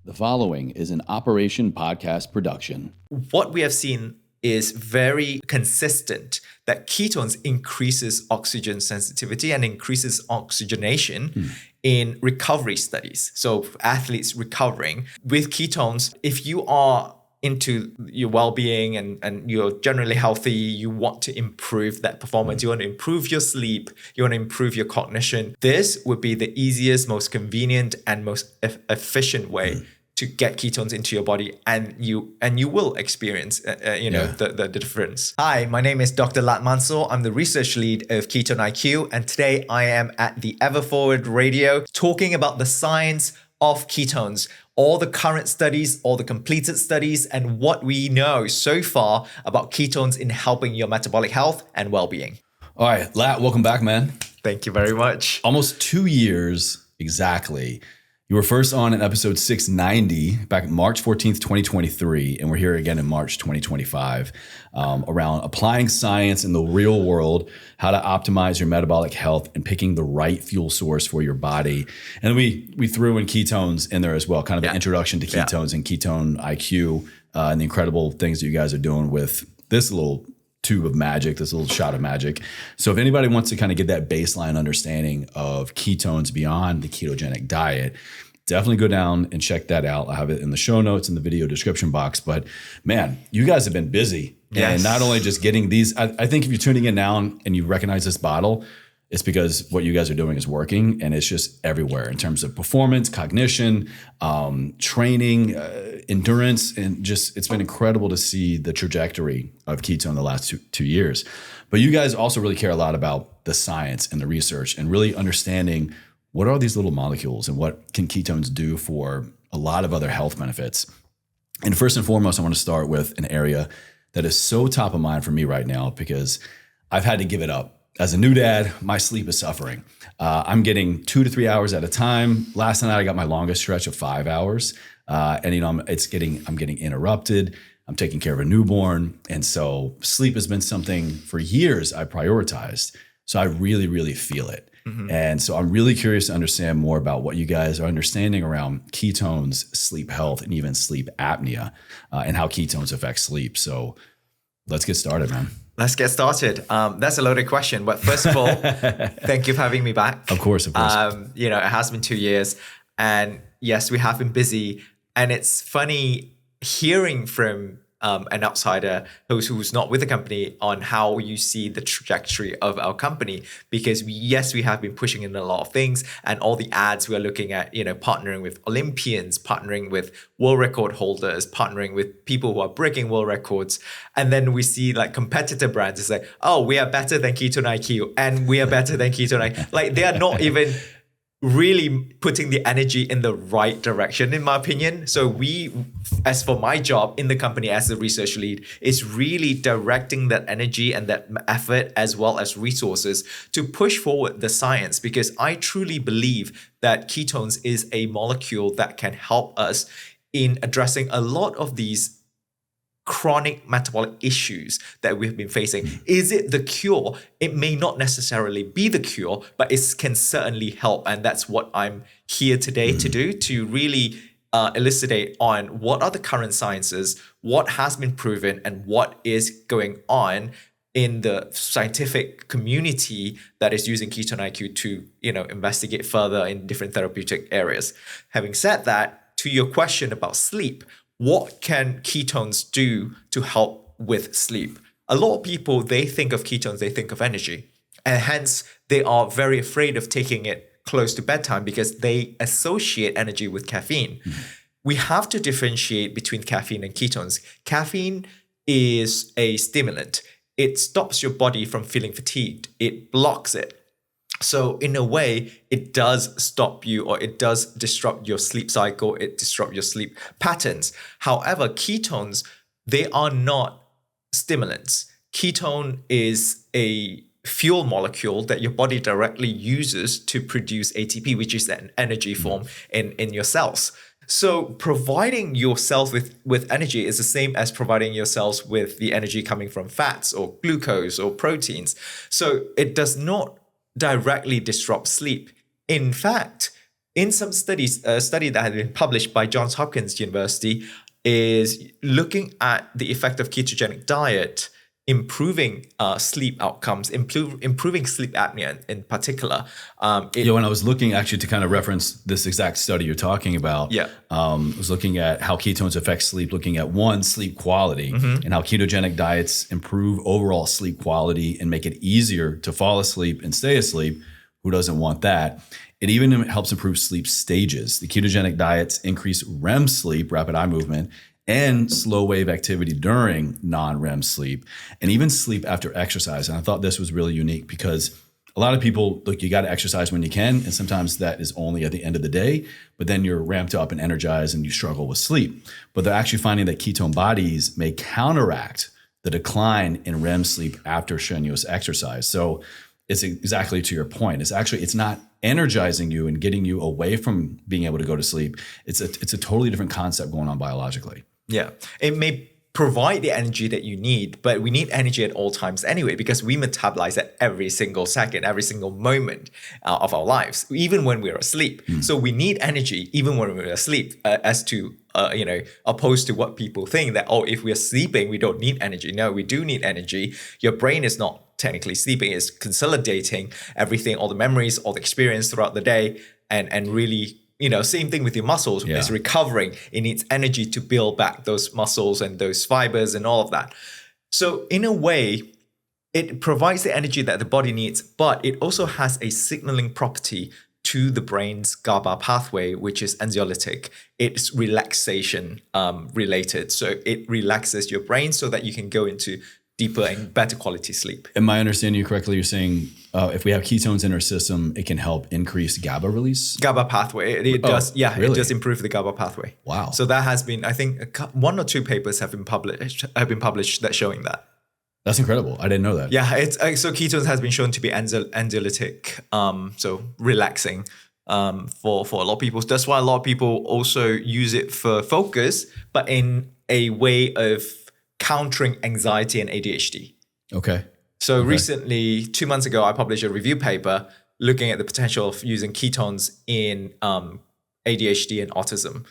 The following is an Operation Podcast production. What we have seen is very consistent that ketones increases oxygen sensitivity and increases oxygenation in recovery studies. So athletes recovering with ketones, if you are into your well-being and you're generally healthy, you want to improve that performance, you want to improve your sleep, you want to improve your cognition, this would be the easiest, most convenient, and most efficient way to get ketones into your body, and you will experience the difference. Hi, my name is Dr. Latt Mansor. I'm the research lead of Ketone IQ, and today I am at the Everforward Radio talking about the science of ketones, all the current studies, all the completed studies, and what we know so far about ketones in helping your metabolic health and well-being. All right, Latt, welcome back, man. Thank you very much. Almost 2 years exactly. You were first on in episode 690 back March 14th, 2023, and we're here again in March 2025 around applying science in the real world, how to optimize your metabolic health and picking the right fuel source for your body. And we threw in ketones in there as well, kind of the introduction to ketones and Ketone IQ and the incredible things that you guys are doing with this little tube of magic, this little shot of magic. So if anybody wants to kind of get that baseline understanding of ketones beyond the ketogenic diet, definitely go down and check that out. I'll have it in the show notes in the video description box. But man, you guys have been busy. Yes. And not only just getting these, I think if you're tuning in now and you recognize this bottle, it's because what you guys are doing is working, and it's just everywhere in terms of performance, cognition, training, endurance, and just it's been incredible to see the trajectory of ketone the last two years. But you guys also really care a lot about the science and the research and really understanding what are these little molecules and what can ketones do for a lot of other health benefits. And first and foremost, I want to start with an area that is so top of mind for me right now because I've had to give it up. As a new dad, my sleep is suffering. I'm getting 2 to 3 hours at a time. Last night I got my longest stretch of 5 hours, and I'm getting interrupted. I'm taking care of a newborn, and so sleep has been something for years I prioritized. So I really, really feel it, and so I'm really curious to understand more about what you guys are understanding around ketones, sleep health, and even sleep apnea, and how ketones affect sleep. So let's get started, man. Let's get started. That's a loaded question, but first of all, thank you for having me back. Of course. It has been 2 years, and yes, we have been busy. And it's funny hearing from an outsider who's not with the company on how you see the trajectory of our company, because we have been pushing in a lot of things, and all the ads we're looking at, partnering with Olympians, partnering with world record holders, partnering with people who are breaking world records. And then we see like competitor brands is like, oh, we are better than Ketone IQ and we are better than Ketone IQ. Like they are not even really putting the energy in the right direction, in my opinion. So as for my job in the company as the research lead, is really directing that energy and that effort as well as resources to push forward the science, because I truly believe that ketones is a molecule that can help us in addressing a lot of these chronic metabolic issues that we've been facing. Is it the cure? It may not necessarily be the cure, but it can certainly help. And that's what I'm here today to do, to really elucidate on what are the current sciences, what has been proven, and what is going on in the scientific community that is using Ketone IQ to, investigate further in different therapeutic areas. Having said that, to your question about sleep, what can ketones do to help with sleep? A lot of people, they think of ketones, they think of energy. And hence, they are very afraid of taking it close to bedtime because they associate energy with caffeine. We have to differentiate between caffeine and ketones. Caffeine is a stimulant. It stops your body from feeling fatigued. It blocks it. So in a way, it does stop you, or it does disrupt your sleep cycle. It disrupts your sleep patterns. However, ketones, they are not stimulants. Ketone is a fuel molecule that your body directly uses to produce ATP, which is an energy form in your cells. So providing your cells with energy is the same as providing your cells with the energy coming from fats or glucose or proteins. So it does not directly disrupt sleep. In fact, in some studies, a study that had been published by Johns Hopkins University is looking at the effect of ketogenic diet improving sleep outcomes, improving sleep apnea in particular. When I was looking actually to kind of reference this exact study you're talking about, I was looking at how ketones affect sleep, looking at sleep quality and how ketogenic diets improve overall sleep quality and make it easier to fall asleep and stay asleep. Who doesn't want that? It even helps improve sleep stages. The ketogenic diets increase REM sleep, rapid eye movement, and slow wave activity during non-REM sleep, and even sleep after exercise. And I thought this was really unique because a lot of people, look, you got to exercise when you can, and sometimes that is only at the end of the day, but then you're ramped up and energized and you struggle with sleep. But they're actually finding that ketone bodies may counteract the decline in REM sleep after strenuous exercise. So it's exactly to your point. It's not energizing you and getting you away from being able to go to sleep. It's a totally different concept going on biologically. Yeah, it may provide the energy that you need, but we need energy at all times anyway, because we metabolize at every single second, every single moment of our lives, even when we're asleep. So we need energy even when we're asleep, opposed to what people think that, if we're sleeping, we don't need energy. No, we do need energy. Your brain is not technically sleeping, it's consolidating everything, all the memories, all the experience throughout the day, and really, same thing with your muscles. It's recovering. It needs energy to build back those muscles and those fibers and all of that. So in a way, it provides the energy that the body needs, but it also has a signaling property to the brain's GABA pathway, which is anxiolytic. It's relaxation related. So it relaxes your brain so that you can go into deeper and better quality sleep. Am I understanding you correctly? You're saying if we have ketones in our system, it can help increase GABA release? GABA pathway. It does. Yeah, really? It does improve the GABA pathway. Wow. So that has been, I think, 1 or 2 papers have been published that showing that. That's incredible. I didn't know that. Yeah, so ketones has been shown to be anxiolytic, so relaxing for a lot of people. That's why a lot of people also use it for focus, but in a way of countering anxiety and ADHD. Okay. So recently, 2 months ago, I published a review paper looking at the potential of using ketones in ADHD and autism.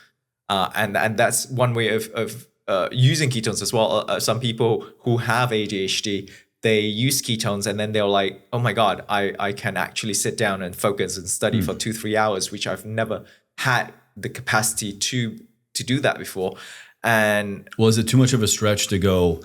And that's one way of using ketones as well. Some people who have ADHD, they use ketones and then they're like, oh my God, I can actually sit down and focus and study for 2-3 hours, which I've never had the capacity to do that before. And is it too much of a stretch to go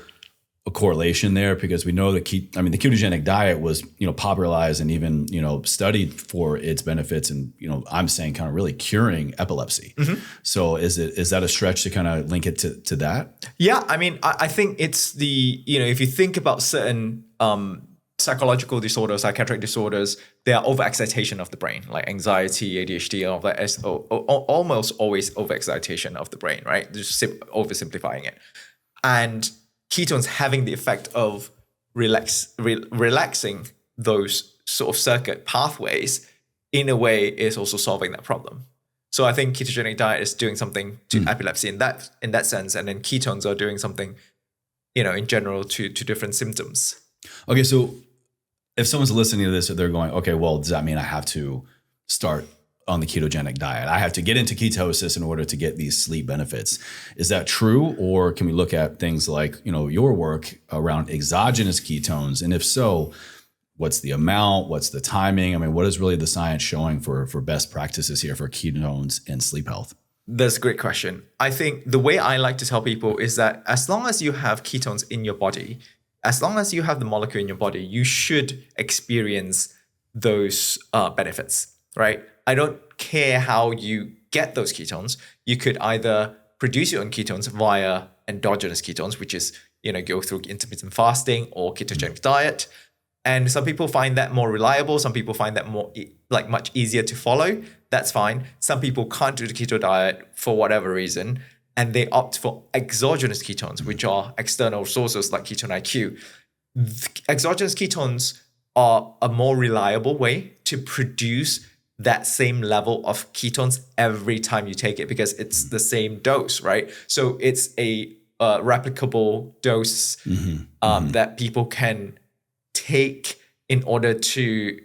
a correlation there? Because we know that the ketogenic diet was, popularized and even, studied for its benefits and, I'm saying kind of really curing epilepsy. So is that a stretch to kind of link it to that? Yeah. I think it's if you think about certain psychological disorders, psychiatric disorders, they are overexcitation of the brain, like anxiety, ADHD, all that is almost always overexcitation of the brain, right? Just oversimplifying it. And ketones having the effect of relaxing those sort of circuit pathways in a way is also solving that problem. So I think ketogenic diet is doing something to epilepsy in that sense, and then ketones are doing something, in general to different symptoms. Okay, so if someone's listening to this, they're going, okay, well, does that mean I have to start on the ketogenic diet? I have to get into ketosis in order to get these sleep benefits. Is that true? Or can we look at things like, your work around exogenous ketones? And if so, what's the amount? What's the timing? What is really the science showing for best practices here for ketones and sleep health? That's a great question. I think the way I like to tell people is that as long as you have ketones in your body, as long as you have the molecule in your body, you should experience those benefits, right? I don't care how you get those ketones. You could either produce your own ketones via endogenous ketones, which is, go through intermittent fasting or ketogenic diet. And some people find that more reliable. Some people find that more much easier to follow. That's fine. Some people can't do the keto diet for whatever reason, and they opt for exogenous ketones, which are external sources like Ketone IQ. Exogenous ketones are a more reliable way to produce that same level of ketones every time you take it, because it's the same dose, right? So it's a replicable dose that people can take in order to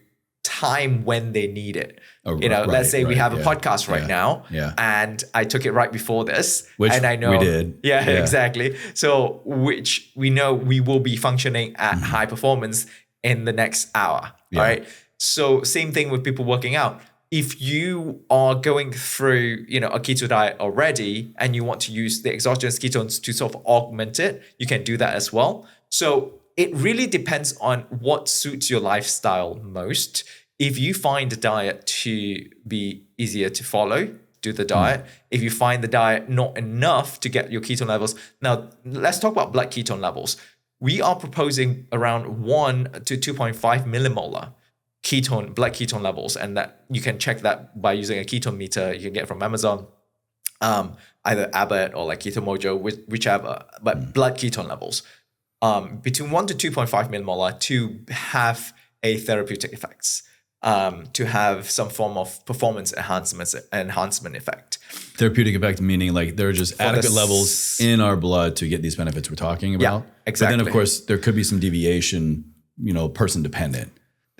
time when they need it. Oh, Let's say we have a podcast right now, Yeah. and I took it right before this, Which and I know we did. Yeah, exactly. So which we know we will be functioning at high performance in the next hour. Yeah. All right. So same thing with people working out. If you are going through, a keto diet already and you want to use the exogenous ketones to sort of augment it, you can do that as well. So it really depends on what suits your lifestyle most. If you find the diet to be easier to follow, do the diet. If you find the diet not enough to get your ketone levels, now let's talk about blood ketone levels. We are proposing around 1 to 2.5 millimolar blood ketone levels, and that you can check that by using a ketone meter you can get from Amazon, either Abbott or like Keto Mojo, whichever. But blood ketone levels between 1 to 2.5 millimolar to have a therapeutic effects, to have some form of performance enhancement effect. Therapeutic effect meaning like there are just adequate levels in our blood to get these benefits we're talking about. Yeah, exactly. But then of course there could be some deviation, person dependent.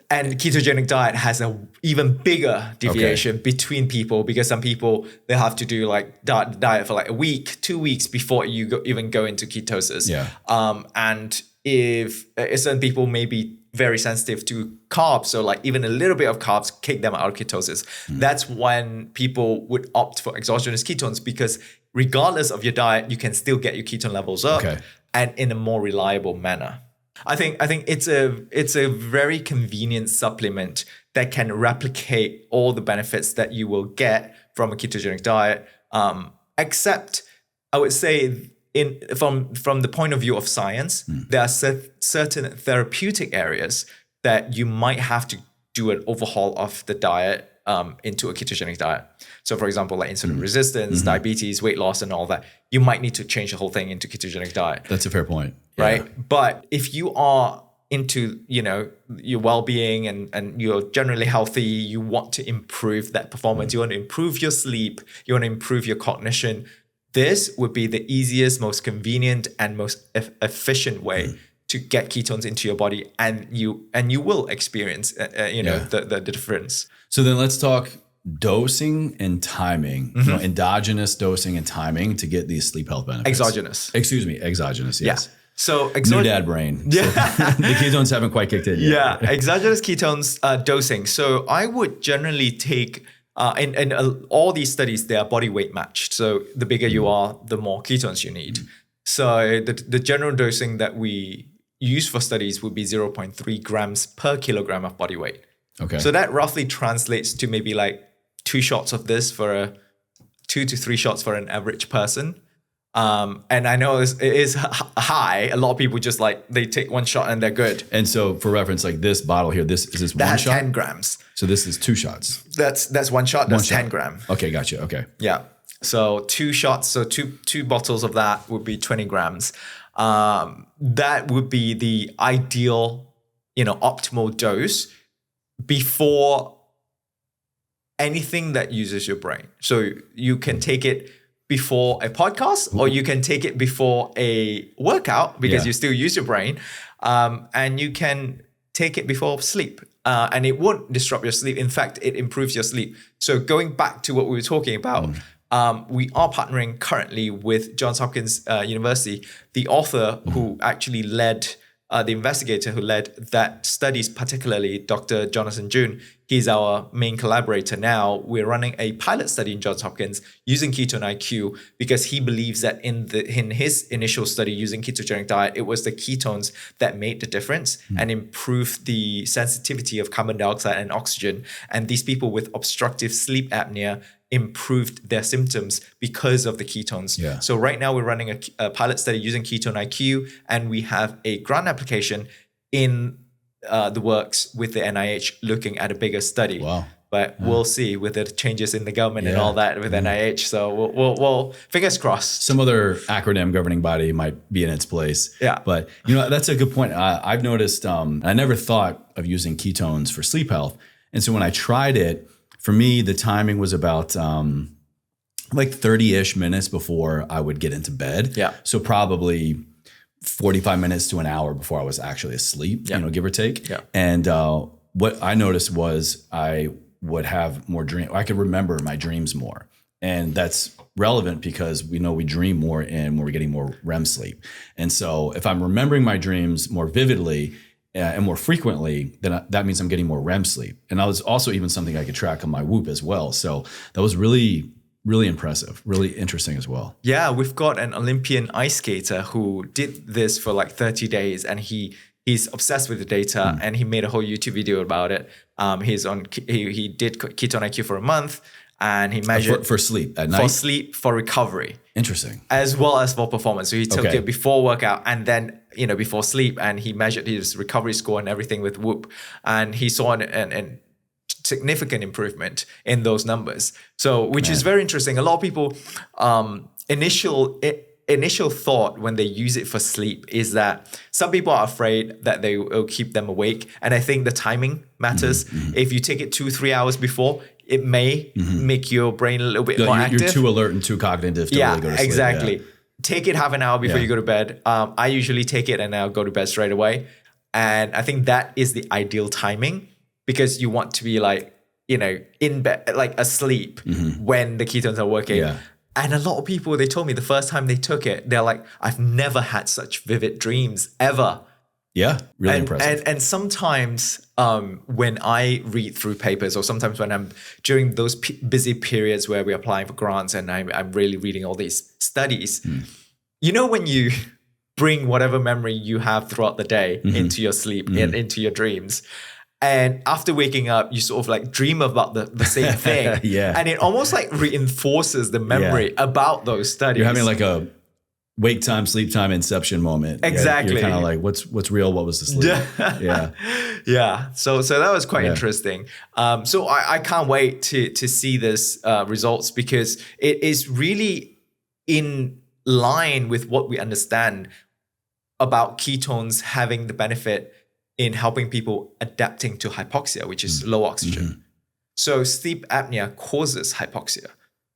And ketogenic diet has an even bigger deviation between people, because some people, they have to do like diet for like a week, 2 weeks before you even go into ketosis. Yeah. And if certain people may be very sensitive to carbs, so like even a little bit of carbs kick them out of ketosis. That's when people would opt for exogenous ketones, because regardless of your diet, you can still get your ketone levels up and in a more reliable manner. I think it's a very convenient supplement that can replicate all the benefits that you will get from a ketogenic diet. Except, I would say, from the point of view of science, there are certain therapeutic areas that you might have to do an overhaul of the diet into a ketogenic diet. So for example, like insulin resistance, diabetes, weight loss, and all that, you might need to change the whole thing into ketogenic diet. That's a fair point. Right. Yeah. But if you are into, your well-being and you're generally healthy, you want to improve that performance, you want to improve your sleep, you want to improve your cognition, this would be the easiest, most convenient, and most efficient way to get ketones into your body, and you will experience the difference. So then let's talk dosing and timing, endogenous dosing and timing to get these sleep health benefits. Exogenous. Excuse me, exogenous, yes. Yeah. So new dad brain. Yeah. So the ketones haven't quite kicked in yet. Yeah, exogenous ketones dosing. So I would generally take, in all these studies, they are body weight matched. So the bigger you are, the more ketones you need. So the general dosing that we use for studies would be 0.3 grams per kilogram of body weight. Okay. So that roughly translates to maybe like 2 shots of this for 2 to 3 shots for an average person. And I know it is high. A lot of people just they take 1 shot and they're good. And so for reference, like this bottle here, is this that 1 shot? 10 grams. So this is 2 shots. That's 1 shot. That's 10 grams. Okay, gotcha. Okay. Yeah. So 2 shots. So two bottles of that would be 20 grams. That would be the ideal, optimal dose before anything that uses your brain. So you can take it before a podcast, or you can take it before a workout because you still use your brain, and you can take it before sleep, and it won't disrupt your sleep. In fact, it improves your sleep. So going back to what we were talking about, we are partnering currently with Johns Hopkins University. The author who actually led, the investigator who led that studies, particularly Dr. Jonathan June, he's our main collaborator now. We're running a pilot study in Johns Hopkins using Ketone IQ because he believes that in his initial study using ketogenic diet, it was the ketones that made the difference and improved the sensitivity of carbon dioxide and oxygen. And these people with obstructive sleep apnea improved their symptoms because of the ketones. Yeah. So right now we're running a pilot study using Ketone IQ, and we have a grant application in the works with the NIH looking at a bigger study. Wow. But we'll see with the changes in the government and all that with NIH. So we'll fingers crossed. Some other acronym governing body might be in its place. Yeah. But that's a good point. I've noticed, I never thought of using ketones for sleep health. And so when I tried it, for me, the timing was about 30-ish minutes before I would get into bed. Yeah. So probably 45 minutes to an hour before I was actually asleep, give or take. Yeah. And what I noticed was I would have more dream. I could remember my dreams more. And that's relevant because we know we dream more and we're getting more REM sleep. And so if I'm remembering my dreams more vividly and more frequently, then that means I'm getting more REM sleep. And that was also even something I could track on my Whoop as well. So that was really, really impressive, really interesting as well. Yeah, we've got an Olympian ice skater who did this for like 30 days and he's obsessed with the data and he made a whole YouTube video about it. He did Ketone IQ for a month and he measured for sleep at night? For sleep, for recovery. Interesting. As well as for performance. So he took it before workout and then, before sleep, and he measured his recovery score and everything with Whoop. And he saw an significant improvement in those numbers. So, which is very interesting. A lot of people, initial thought when they use it for sleep is that some people are afraid that they will keep them awake. And I think the timing matters. If you take it 2-3 hours before, it may make your brain a little bit more active. You're too alert and too cognitive to really go to sleep. Exactly. Yeah. Take it half an hour before you go to bed. I usually take it and I'll go to bed straight away. And I think that is the ideal timing because you want to be like, in bed, like asleep when the ketones are working. Yeah. And a lot of people, they told me the first time they took it, they're like, I've never had such vivid dreams ever. Yeah, really impressive. And sometimes when I read through papers or sometimes when I'm during those busy periods where we're applying for grants and I'm really reading all these studies, when you bring whatever memory you have throughout the day into your sleep and into your dreams, and after waking up, you sort of like dream about the same thing. And it almost like reinforces the memory about those studies. You're having like a wake time, sleep time, inception moment. Exactly. You're kind of like, what's real? What was the sleep? Yeah. So that was quite interesting. So I can't wait to see this results because it is really in line with what we understand about ketones having the benefit in helping people adapting to hypoxia, which is low oxygen. So sleep apnea causes hypoxia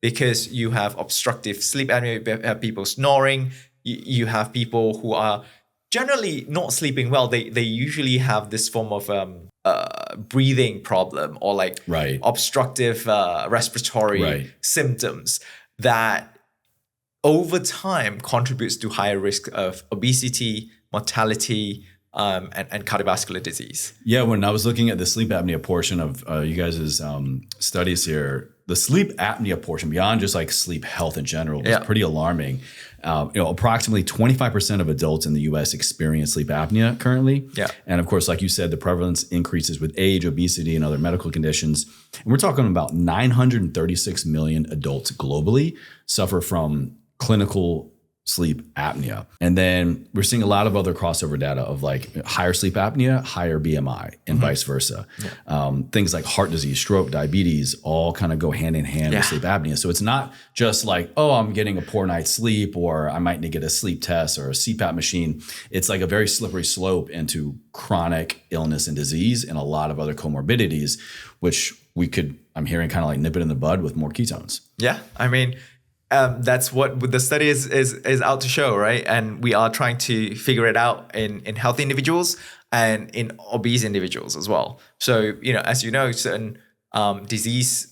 because you have obstructive sleep apnea, you have people snoring, you have people who are generally not sleeping well. They usually have this form of breathing problem or like obstructive respiratory symptoms that over time contributes to higher risk of obesity, mortality, and cardiovascular disease. Yeah, when I was looking at the sleep apnea portion of you guys' studies here, the sleep apnea portion, beyond just like sleep health in general, was pretty alarming. Approximately 25% of adults in the U.S. experience sleep apnea currently. Yeah. And of course, like you said, the prevalence increases with age, obesity, and other medical conditions. And we're talking about 936 million adults globally suffer from clinical sleep apnea. And then we're seeing a lot of other crossover data of like higher sleep apnea, higher BMI, and vice versa. Things like heart disease, stroke, diabetes, all kind of go hand in hand with sleep apnea. So it's not just like, oh, I'm getting a poor night's sleep, or I might need to get a sleep test or a CPAP machine. It's like a very slippery slope into chronic illness and disease and a lot of other comorbidities, which I'm hearing kind of like nip it in the bud with more ketones. Yeah. I mean, that's what the study is out to show, right? And we are trying to figure it out in healthy individuals and in obese individuals as well. So, as you know, certain disease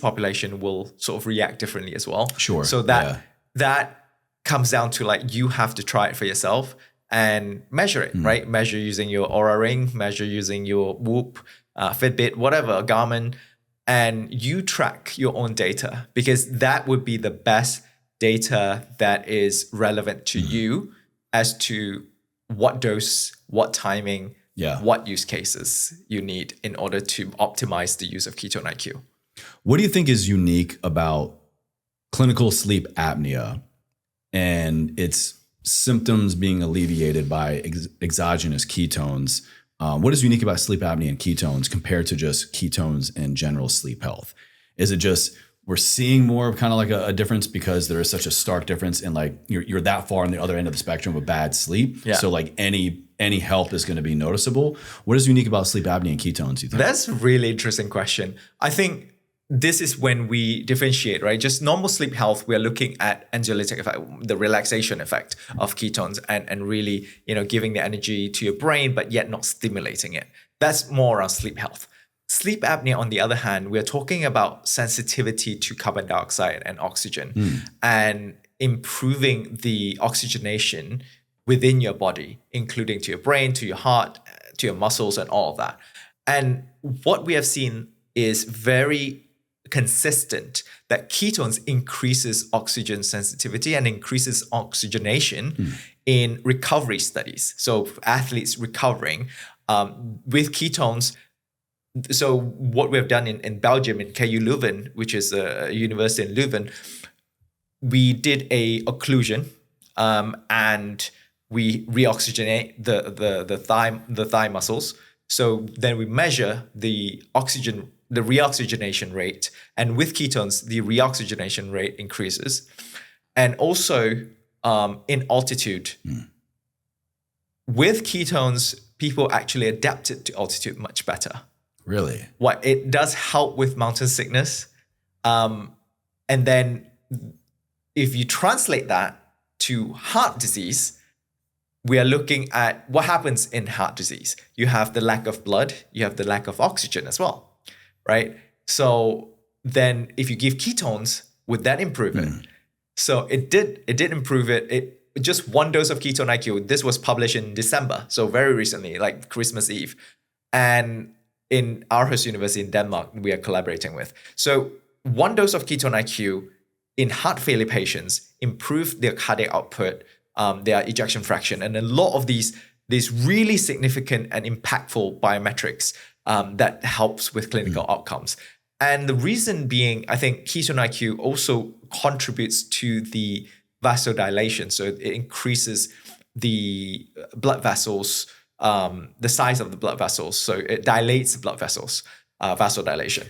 population will sort of react differently as well. Sure. So that comes down to like, you have to try it for yourself and measure it, right? Measure using your Oura Ring, measure using your Whoop, Fitbit, whatever, Garmin. And you track your own data because that would be the best data that is relevant to you as to what dose, what timing, what use cases you need in order to optimize the use of Ketone IQ. What do you think is unique about clinical sleep apnea and its symptoms being alleviated by exogenous ketones? What is unique about sleep apnea and ketones compared to just ketones and general sleep health? Is it just we're seeing more of kind of like a difference because there is such a stark difference in like you're that far on the other end of the spectrum of bad sleep? So like any help is going to be noticeable. What is unique about sleep apnea and ketones, you think? That's a really interesting question. I think this is when we differentiate, right? Just normal sleep health, we're looking at anxiolytic effect, the relaxation effect of ketones and really, giving the energy to your brain, but yet not stimulating it. That's more around sleep health. Sleep apnea, on the other hand, we're talking about sensitivity to carbon dioxide and oxygen and improving the oxygenation within your body, including to your brain, to your heart, to your muscles, and all of that. And what we have seen is very consistent that ketones increases oxygen sensitivity and increases oxygenation in recovery studies. So athletes recovering with ketones. So what we have done in Belgium, in KU Leuven, which is a university in Leuven, we did a occlusion and we reoxygenate the thigh muscles. So then we measure the reoxygenation rate, and with ketones, the reoxygenation rate increases. And also in altitude, with ketones, people actually adapted to altitude much better. Really? What it does help with mountain sickness. And then if you translate that to heart disease, we are looking at what happens in heart disease. You have the lack of blood, you have the lack of oxygen as well, right? So then if you give ketones, would that improve it? So it did improve it. It just one dose of ketone IQ. This was published in December, so very recently, like Christmas Eve. And in Aarhus University in Denmark, we are collaborating with. So one dose of ketone IQ in heart failure patients improved their cardiac output, their ejection fraction, and a lot of these really significant and impactful biometrics that helps with clinical outcomes. And the reason being, I think ketone IQ also contributes to the vasodilation. So it increases the blood vessels, the size of the blood vessels. So it dilates the blood vessels, vasodilation.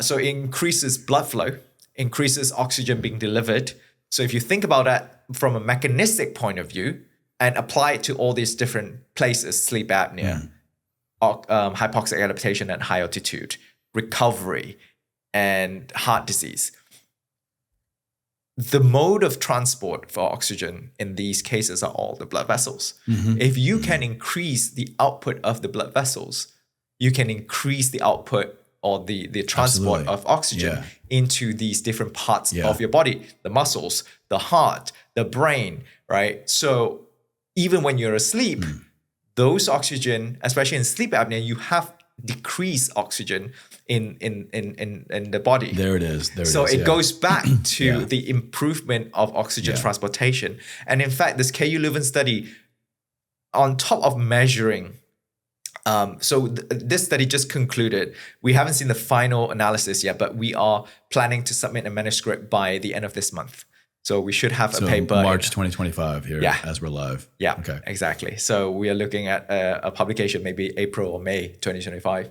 So it increases blood flow, increases oxygen being delivered. So if you think about that from a mechanistic point of view and apply it to all these different places, sleep apnea, hypoxic adaptation at high altitude, recovery, and heart disease, the mode of transport for oxygen in these cases are all the blood vessels. If you can increase the output of the blood vessels, you can increase the output or the transport of oxygen into these different parts of your body, the muscles, the heart, the brain, right? So even when you're asleep, those oxygen, especially in sleep apnea, you have decreased oxygen in the body. There it is. So it goes back to the improvement of oxygen transportation. And in fact, this KU Leuven study, on top of measuring, this study just concluded. We haven't seen the final analysis yet, but we are planning to submit a manuscript by the end of this month. So we should have a paper. March 2025 here as we're live. Yeah, okay. Exactly. So we are looking at a publication maybe April or May 2025.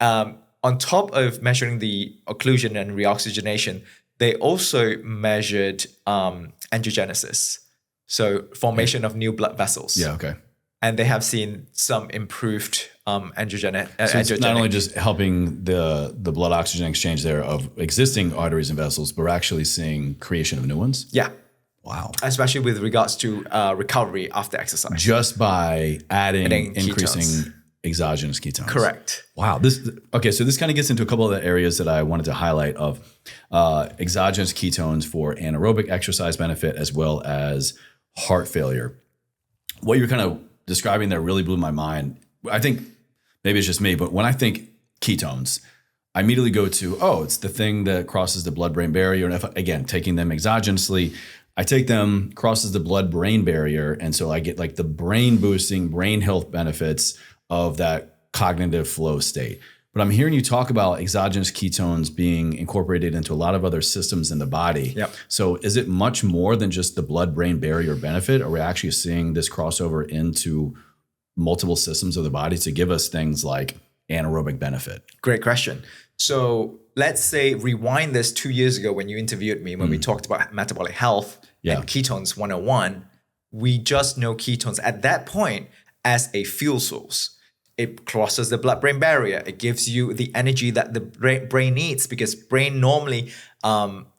On top of measuring the occlusion and reoxygenation, they also measured angiogenesis, so formation of new blood vessels. Yeah, okay. And they have seen some improved angiogenic. So it's not only just helping the blood oxygen exchange there of existing arteries and vessels, but we're actually seeing creation of new ones? Yeah. Wow. Especially with regards to recovery after exercise. Just by adding increasing ketones. Exogenous ketones. Correct. Wow. So this kind of gets into a couple of the areas that I wanted to highlight of exogenous ketones for anaerobic exercise benefit as well as heart failure. What you're kind of describing there really blew my mind. I think maybe it's just me, but when I think ketones, I immediately go to, it's the thing that crosses the blood-brain barrier. And if, again, taking them exogenously, I take them, crosses the blood-brain barrier. And so I get like the brain boosting, brain health benefits of that cognitive flow state. But I'm hearing you talk about exogenous ketones being incorporated into a lot of other systems in the body. Yep. So is it much more than just the blood-brain barrier benefit? Are we actually seeing this crossover into multiple systems of the body to give us things like anaerobic benefit? Great question. So let's say rewind this 2 years ago when you interviewed me, when we talked about metabolic health and ketones 101. We just know ketones at that point as a fuel source. It crosses the blood-brain barrier. It gives you the energy that the brain needs, because brain normally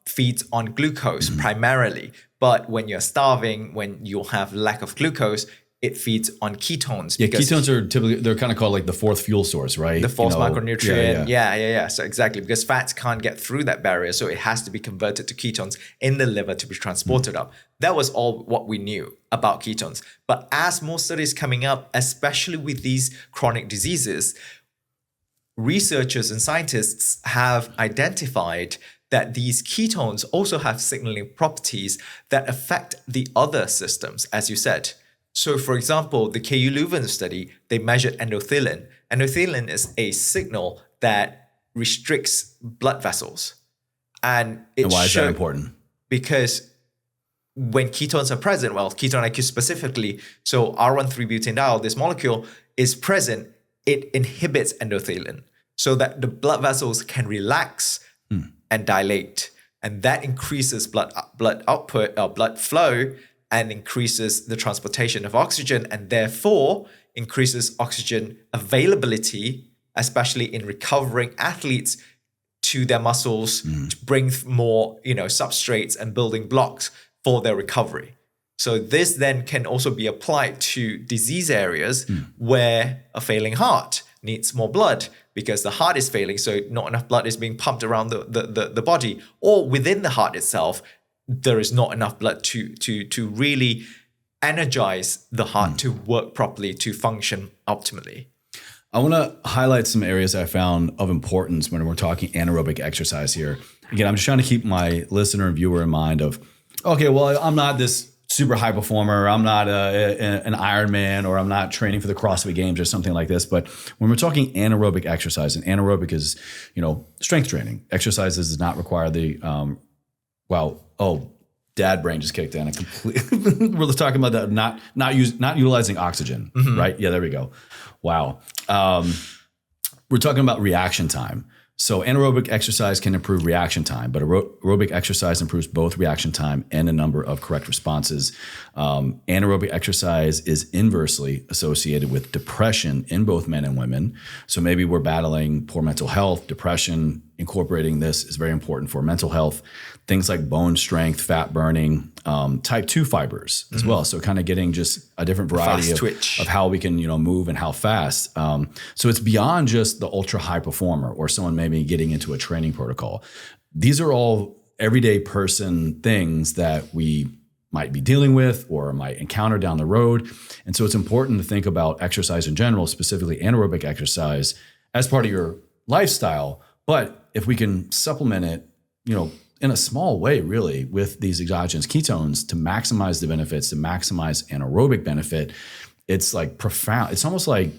feeds on glucose primarily. But when you're starving, when you have lack of glucose, it feeds on ketones. Yeah, because ketones are typically, they're kind of called like the fourth fuel source, right? the fourth micronutrient. Yeah. Yeah. So exactly, because fats can't get through that barrier. So it has to be converted to ketones in the liver to be transported up. That was all what we knew about ketones. But as more studies coming up, especially with these chronic diseases, researchers and scientists have identified that these ketones also have signaling properties that affect the other systems, as you said. So, for example, the KU Leuven study, they measured endothelin. Endothelin is a signal that restricts blood vessels. And why is that important? Because when ketones are present, well, ketone IQ specifically, so R1,3-butanediol, this molecule is present, it inhibits endothelin so that the blood vessels can relax and dilate. And that increases blood output or blood flow and increases the transportation of oxygen, and therefore increases oxygen availability, especially in recovering athletes, to their muscles to bring more, substrates and building blocks for their recovery. So this then can also be applied to disease areas where a failing heart needs more blood because the heart is failing, so not enough blood is being pumped around the body, or within the heart itself, there is not enough blood to really energize the heart to work properly, to function optimally. I want to highlight some areas I found of importance when we're talking anaerobic exercise here. Again, I'm just trying to keep my listener and viewer in mind of, okay, well, I'm not this super high performer. I'm not an Ironman, or I'm not training for the CrossFit Games or something like this. But when we're talking anaerobic exercise, and anaerobic is, strength training. Exercises does not require the, dad brain just kicked in. We're talking about that, not utilizing oxygen, right? Yeah, there we go. Wow. We're talking about reaction time. So anaerobic exercise can improve reaction time, but aerobic exercise improves both reaction time and a number of correct responses. Anaerobic exercise is inversely associated with depression in both men and women. So maybe we're battling poor mental health, depression. Incorporating this is very important for mental health. Things like bone strength, fat burning, type 2 fibers as well. So kind of getting just a different variety of how we can, move and how fast. So it's beyond just the ultra high performer or someone maybe getting into a training protocol. These are all everyday person things that we might be dealing with or might encounter down the road. And so it's important to think about exercise in general, specifically anaerobic exercise, as part of your lifestyle. But if we can supplement it, in a small way, really, with these exogenous ketones to maximize the benefits, to maximize anaerobic benefit, it's like profound. It's almost like,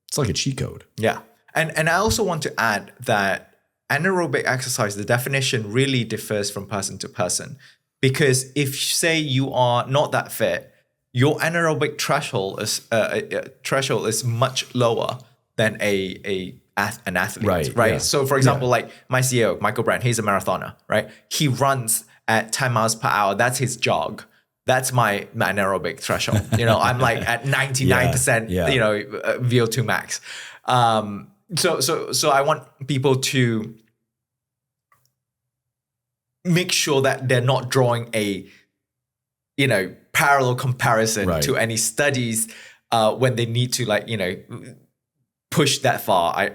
it's like a cheat code. Yeah. And I also want to add that anaerobic exercise, the definition really differs from person to person. Because if, say, you are not that fit, your anaerobic threshold is much lower than an athlete, right? Yeah. So for example, like my CEO, Michael Brand, he's a marathoner, right? He runs at 10 miles per hour. That's his jog. That's my anaerobic threshold. I'm like at 99%, VO2 max. So I want people to make sure that they're not drawing a, parallel comparison to any studies when they need to push that far,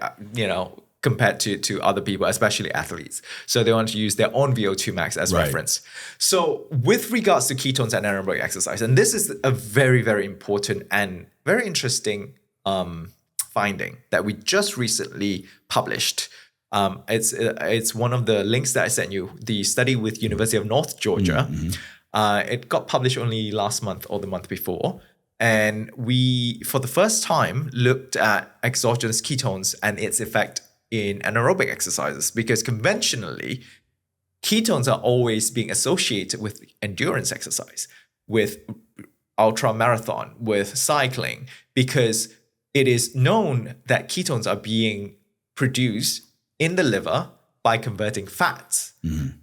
compared to other people, especially athletes. So they want to use their own VO2 max as reference. So with regards to ketones and anaerobic exercise, and this is a very, very important and very interesting finding that we just recently published. It's one of the links that I sent you, the study with University of North Georgia. It got published only last month or the month before. And we, for the first time, looked at exogenous ketones and its effect in anaerobic exercises, because conventionally, ketones are always being associated with endurance exercise, with ultra marathon, with cycling, because it is known that ketones are being produced in the liver by converting fats.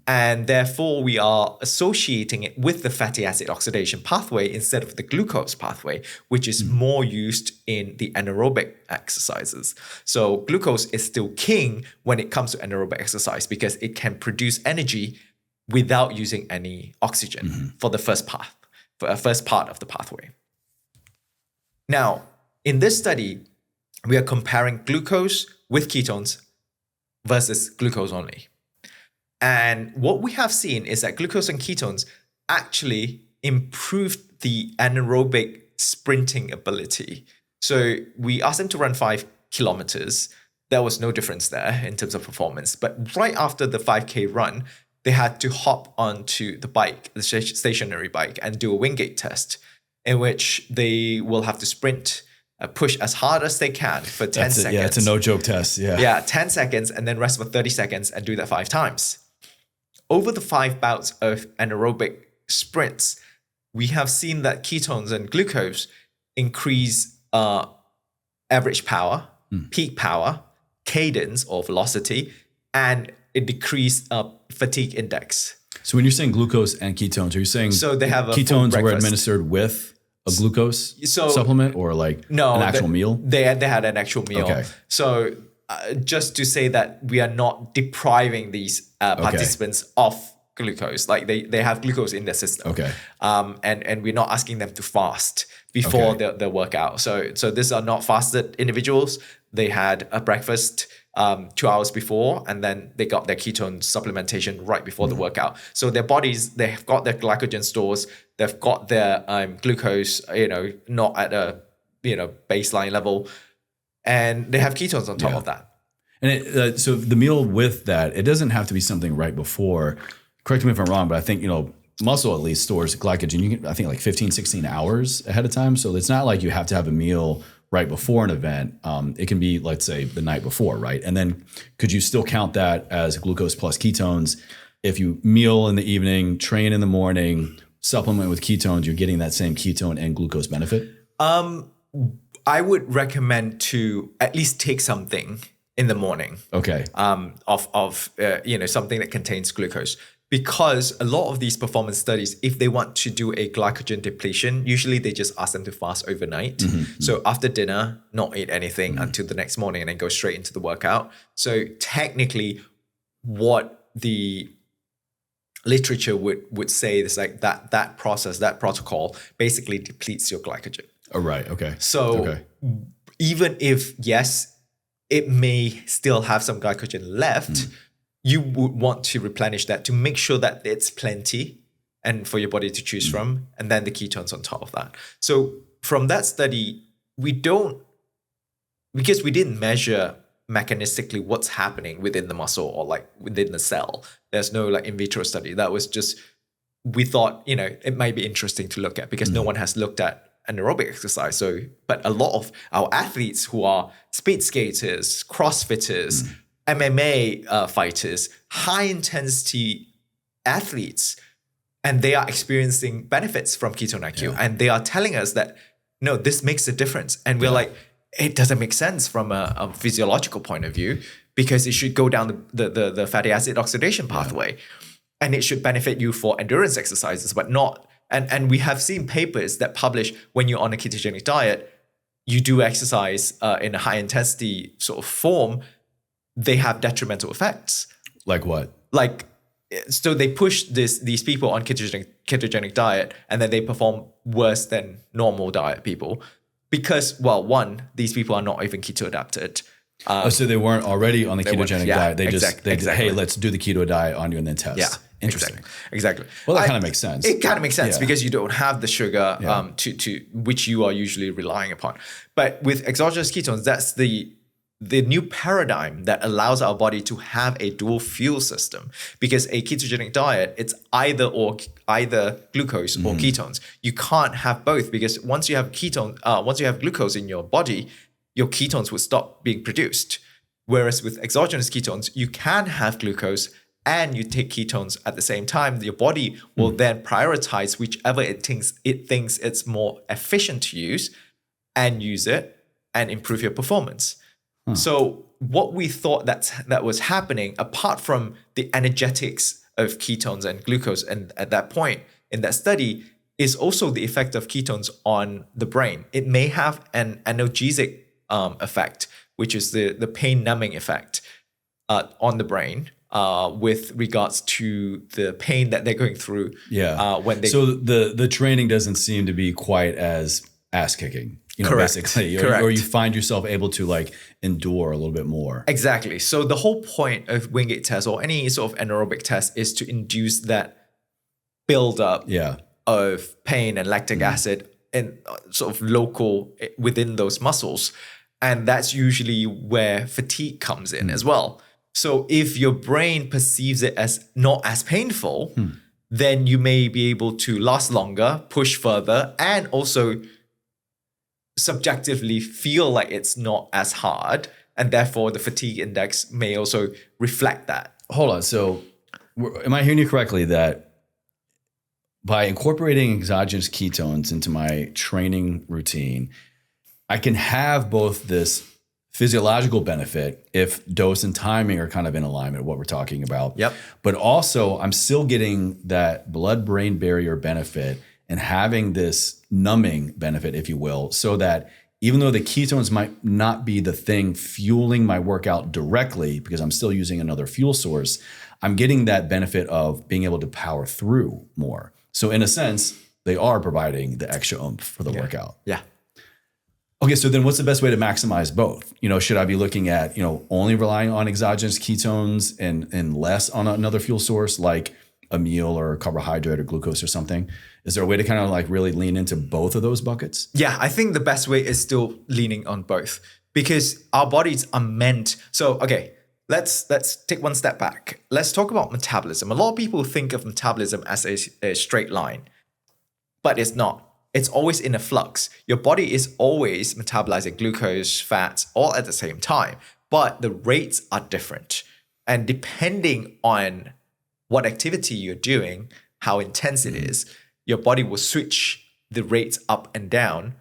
And therefore, we are associating it with the fatty acid oxidation pathway instead of the glucose pathway, which is more used in the anaerobic exercises. So glucose is still king when it comes to anaerobic exercise because it can produce energy without using any oxygen for the first part of the pathway. Now, in this study, we are comparing glucose with ketones versus glucose only. And what we have seen is that glucose and ketones actually improved the anaerobic sprinting ability. So we asked them to run 5 kilometers. There was no difference there in terms of performance. But right after the 5K run, they had to hop onto the bike, the stationary bike, and do a Wingate test, in which they will have to sprint, push as hard as they can for 10 seconds. Yeah, it's a no-joke test. Yeah, 10 seconds, and then rest for 30 seconds and do that 5 times. Over the 5 bouts of anaerobic sprints, we have seen that ketones and glucose increase average power, peak power, cadence or velocity, and it decreased fatigue index. So when you're saying glucose and ketones, are you saying so they have ketones were administered with a glucose supplement or like an actual meal? They had an actual meal. Okay. So just to say that we are not depriving these participants of glucose, like they have glucose in their system. Okay. And we're not asking them to fast before the workout. So these are not fasted individuals. They had a breakfast 2 hours before, and then they got their ketone supplementation right before the workout. So their bodies, they've got their glycogen stores, they've got their glucose, not at a baseline level, and they have ketones on top of that. And so the meal with that, it doesn't have to be something right before. Correct me if I'm wrong, but I think muscle at least stores glycogen. I think like 15, 16 hours ahead of time. So it's not like you have to have a meal right before an event. It can be, let's say, the night before, right? And then could you still count that as glucose plus ketones? If you meal in the evening, train in the morning, supplement with ketones, you're getting that same ketone and glucose benefit? I would recommend to at least take something in the morning. Okay. Of something that contains glucose. Because a lot of these performance studies, if they want to do a glycogen depletion, usually they just ask them to fast overnight. Mm-hmm. So after dinner, not eat anything until the next morning and then go straight into the workout. So technically, what the literature would say is like that process, that protocol basically depletes your glycogen. Oh, right. Okay. So even if, yes, it may still have some glycogen left, you would want to replenish that to make sure that it's plenty and for your body to choose from, and then the ketones on top of that. So from that study, because we didn't measure mechanistically what's happening within the muscle or like within the cell. There's no like in vitro study. That was just, we thought, it might be interesting to look at because no one has looked at anaerobic exercise. But a lot of our athletes who are speed skaters, CrossFitters, MMA fighters, high intensity athletes, and they are experiencing benefits from Ketone IQ. And they are telling us that, no, this makes a difference. And we're like, it doesn't make sense from a physiological point of view because it should go down the fatty acid oxidation pathway. And it should benefit you for endurance exercises, but not. And we have seen papers that publish when you're on a ketogenic diet, you do exercise in a high intensity sort of form, they have detrimental effects. Like what? So they push these people on ketogenic diet, and then they perform worse than normal diet people because, well, one, these people are not even keto adapted. So they weren't already on the ketogenic diet. They just, exactly. Hey, let's do the keto diet on you and then test. Yeah, interesting. Exactly. Well, that kind of makes sense. It kind of makes sense because you don't have the sugar to which you are usually relying upon. But with exogenous ketones, that's the new paradigm that allows our body to have a dual fuel system, because a ketogenic diet, it's either glucose or ketones. You can't have both, because once you have glucose in your body, your ketones will stop being produced. Whereas with exogenous ketones, you can have glucose and you take ketones at the same time. Your body will then prioritize whichever it thinks it's more efficient to use and use it and improve your performance. So what we thought that was happening, apart from the energetics of ketones and glucose, and at that point in that study, is also the effect of ketones on the brain. It may have an analgesic effect, which is the pain numbing effect on the brain with regards to the pain that they're going through. So the training doesn't seem to be quite as ass kicking, Correct. basically, Correct. or you find yourself able to like endure a little bit more. Exactly. So the whole point of Wingate test or any sort of anaerobic test is to induce that buildup of pain and lactic acid in sort of local within those muscles. And that's usually where fatigue comes in as well. So if your brain perceives it as not as painful, then you may be able to last longer, push further, and also subjectively feel like it's not as hard. And therefore, the fatigue index may also reflect that. Hold on. So am I hearing you correctly that by incorporating exogenous ketones into my training routine, I can have both this physiological benefit if dose and timing are kind of in alignment with what we're talking about. Yep. But also I'm still getting that blood-brain barrier benefit and having this numbing benefit, if you will, so that even though the ketones might not be the thing fueling my workout directly because I'm still using another fuel source, I'm getting that benefit of being able to power through more. So in a sense, they are providing the extra oomph for the workout. Yeah. Okay, so then what's the best way to maximize both? Should I be looking at, only relying on exogenous ketones and less on another fuel source like a meal or a carbohydrate or glucose or something? Is there a way to kind of like really lean into both of those buckets? Yeah, I think the best way is still leaning on both because our bodies are meant. So, okay, let's take one step back. Let's talk about metabolism. A lot of people think of metabolism as a straight line, but it's not. It's always in a flux. Your body is always metabolizing glucose, fats, all at the same time, but the rates are different. And depending on what activity you're doing, how intense it is, your body will switch the rates up and down,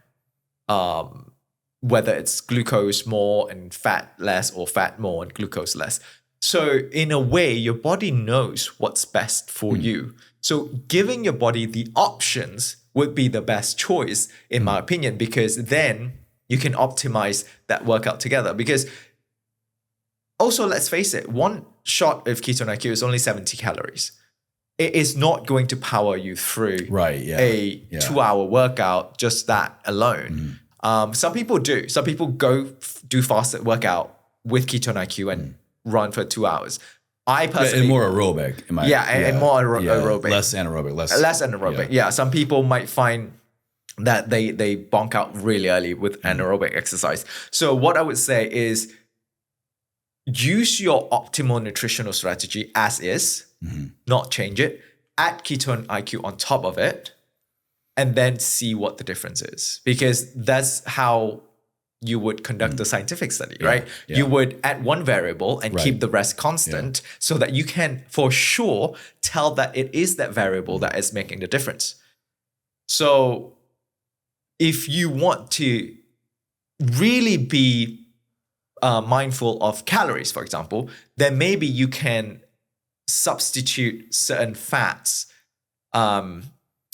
whether it's glucose more and fat less or fat more and glucose less. So in a way, your body knows what's best for you. So giving your body the options would be the best choice, in my opinion, because then you can optimize that workout together. Because also, let's face it, one shot of Ketone IQ is only 70 calories. It is not going to power you through a 2-hour workout, just that alone. Some people do. Some people go do fasted workout with Ketone IQ and run for 2 hours. I personally... And more aerobic. And more aerobic. Less anaerobic. Less anaerobic. Yeah. Some people might find that they bonk out really early with anaerobic exercise. So what I would say is use your optimal nutritional strategy as is, not change it. Add Ketone IQ on top of it, and then see what the difference is. Because that's how you would conduct a scientific study, right? Yeah. You would add one variable and keep the rest constant so that you can for sure tell that it is that variable that is making the difference. So if you want to really be mindful of calories, for example, then maybe you can substitute certain fats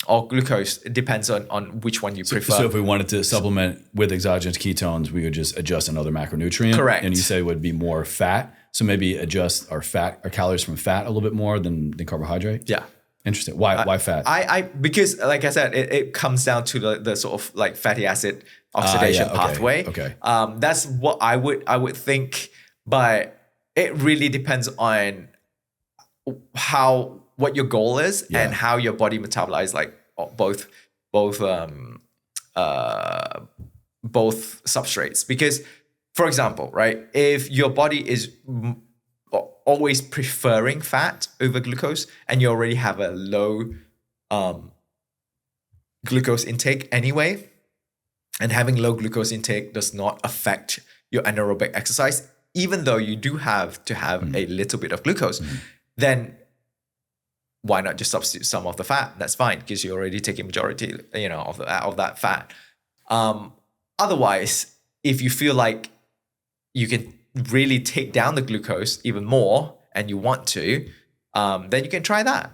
or glucose. It depends on which one you prefer. So if we wanted to supplement with exogenous ketones, we would just adjust another macronutrient. Correct. And you say it would be more fat. So maybe adjust our calories from fat a little bit more than carbohydrate. Yeah. Interesting. Why fat? Because like I said, it comes down to the sort of like fatty acid oxidation pathway. Okay. That's what I would think, but it really depends on what your goal is and how your body metabolizes like both substrates. Because, for example, right, if your body is always preferring fat over glucose and you already have a low glucose intake anyway, and having low glucose intake does not affect your anaerobic exercise, even though you do have to have a little bit of glucose, then why not just substitute some of the fat? That's fine because you're already taking majority, of that fat. Otherwise, if you feel like you can really take down the glucose even more and you want to, then you can try that.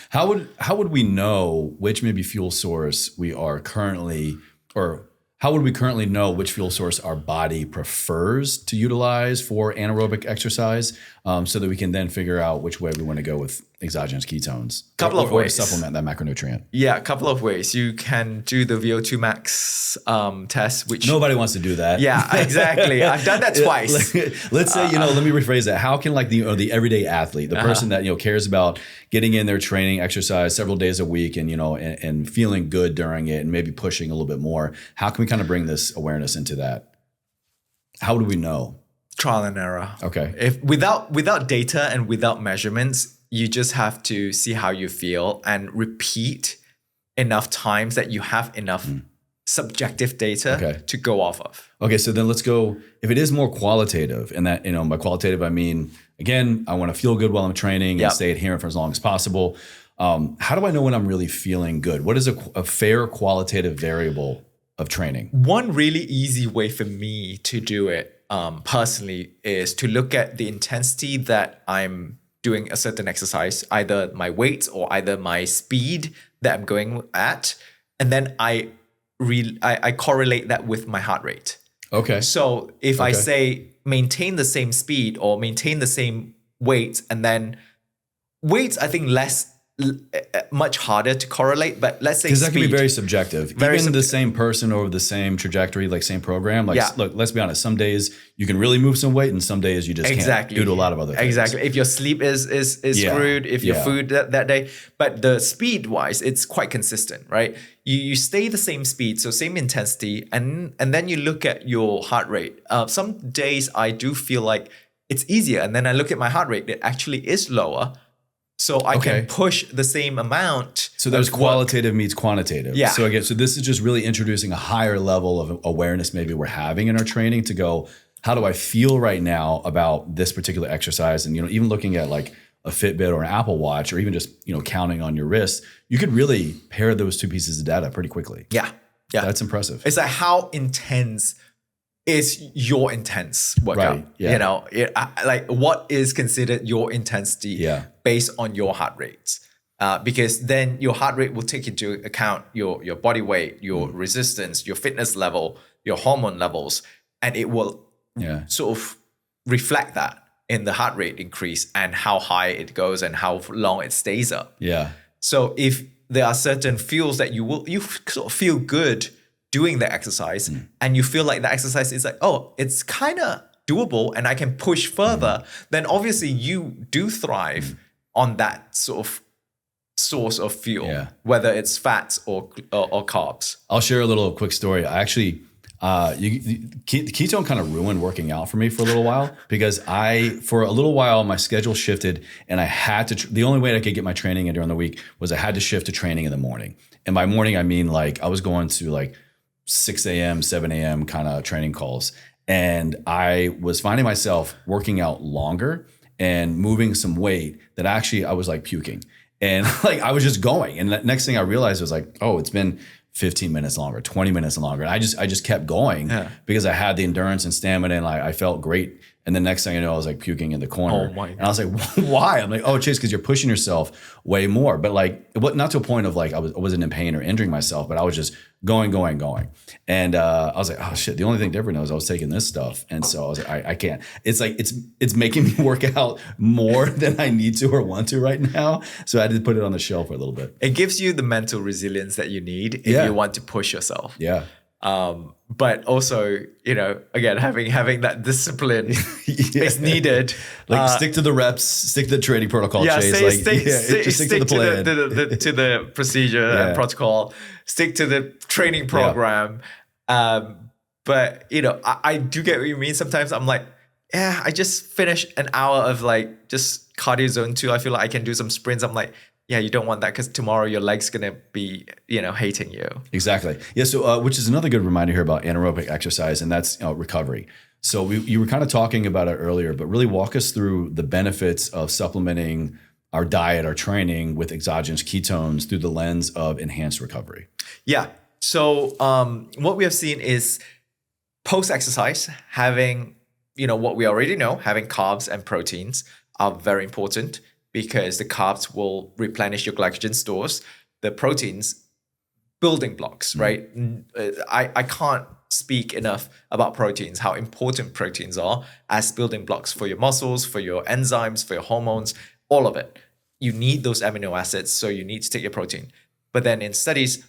How would we know which maybe fuel source we are currently, or how would we currently know which fuel source our body prefers to utilize for anaerobic exercise, so that we can then figure out which way we want to go with exogenous ketones? Couple of or ways. to supplement that macronutrient. Yeah, a couple of ways. You can do the VO2 max test, which Nobody wants to do that. Yeah, exactly. I've done that twice. Let's say, let me rephrase that. How can like the everyday athlete, the person that, cares about getting in their training, exercise several days a week and, and feeling good during it and maybe pushing a little bit more, how can we kind of bring this awareness into that? How do we know? Trial and error. Okay. If without data and without measurements, you just have to see how you feel and repeat enough times that you have enough subjective data to go off of. Okay, so then let's go, if it is more qualitative, and that, by qualitative, I mean, again, I want to feel good while I'm training and stay adherent for as long as possible. How do I know when I'm really feeling good? What is a fair qualitative variable of training? One really easy way for me to do it personally is to look at the intensity that I'm doing a certain exercise, either my weight or either my speed that I'm going at, and then I correlate that with my heart rate. Okay. So if I say maintain the same speed or maintain the same weight, and then weights, I think much harder to correlate, but let's say because that can be very subjective. Even the same person over the same trajectory, like same program. Like, look, let's be honest. Some days you can really move some weight, and some days you just can't due to a lot of other things. Exactly. If your sleep is screwed, if your food that day, but the speed wise, it's quite consistent, right? You stay the same speed, so same intensity, and then you look at your heart rate. Some days I do feel like it's easier, and then I look at my heart rate; it actually is lower. So I can push the same amount. So there's qualitative meets quantitative. Yeah. So again, this is just really introducing a higher level of awareness maybe we're having in our training to go, how do I feel right now about this particular exercise? And, even looking at like a Fitbit or an Apple Watch, or even just, counting on your wrist, you could really pair those two pieces of data pretty quickly. Yeah. Yeah. That's impressive. It's like, how intense is your intense workout? Right. Yeah. Like what is considered your intensity based on your heart rates? Because then your heart rate will take into account your body weight, your resistance, your fitness level, your hormone levels, and it will sort of reflect that in the heart rate increase and how high it goes and how long it stays up. Yeah. So if there are certain fuels that you sort of feel good doing the exercise, and you feel like the exercise is like, it's kind of doable and I can push further, then obviously you do thrive on that sort of source of fuel, whether it's fats or carbs. I'll share a little quick story. I actually, ketone kind of ruined working out for me for a little while, because for a little while, my schedule shifted and I had to, the only way I could get my training in during the week was I had to shift to training in the morning. And by morning, I mean like I was going to like 6 a.m., 7 a.m. kind of training calls. And I was finding myself working out longer and moving some weight that actually I was like puking. And like I was just going. And the next thing I realized was like, it's been 15 minutes longer, 20 minutes longer. And I just kept going because I had the endurance and stamina and I felt great. And the next thing I know, I was like puking in the corner. Oh my God. And I was like, why? I'm like, Chase, because you're pushing yourself way more. But like, not to a point of like, I wasn't in pain or injuring myself, but I was just going. And I was like, oh shit, the only thing different was I was taking this stuff. And so I was like, I can't. It's like, it's making me work out more than I need to or want to right now. So I had to put it on the shelf for a little bit. It gives you the mental resilience that you need if you want to push yourself. Yeah. But also, again, having that discipline is needed. Like stick to the reps, stick to the training protocol. Chase. Stick to the plan, to the procedure and protocol. Stick to the training program. But I do get what you mean. Sometimes I'm like, I just finished an hour of like just cardio zone 2. I feel like I can do some sprints. I'm like, you don't want that because tomorrow your leg's going to be, hating you. Exactly. Yeah. So, which is another good reminder here about anaerobic exercise, and that's recovery. So you were kind of talking about it earlier, but really walk us through the benefits of supplementing our diet, our training with exogenous ketones through the lens of enhanced recovery. Yeah. So what we have seen is post-exercise, having, what we already know, having carbs and proteins are very important, because the carbs will replenish your glycogen stores, the proteins, building blocks, right? I can't speak enough about proteins, how important proteins are as building blocks for your muscles, for your enzymes, for your hormones, all of it. you need those amino acids, so you need to take your protein. But then in studies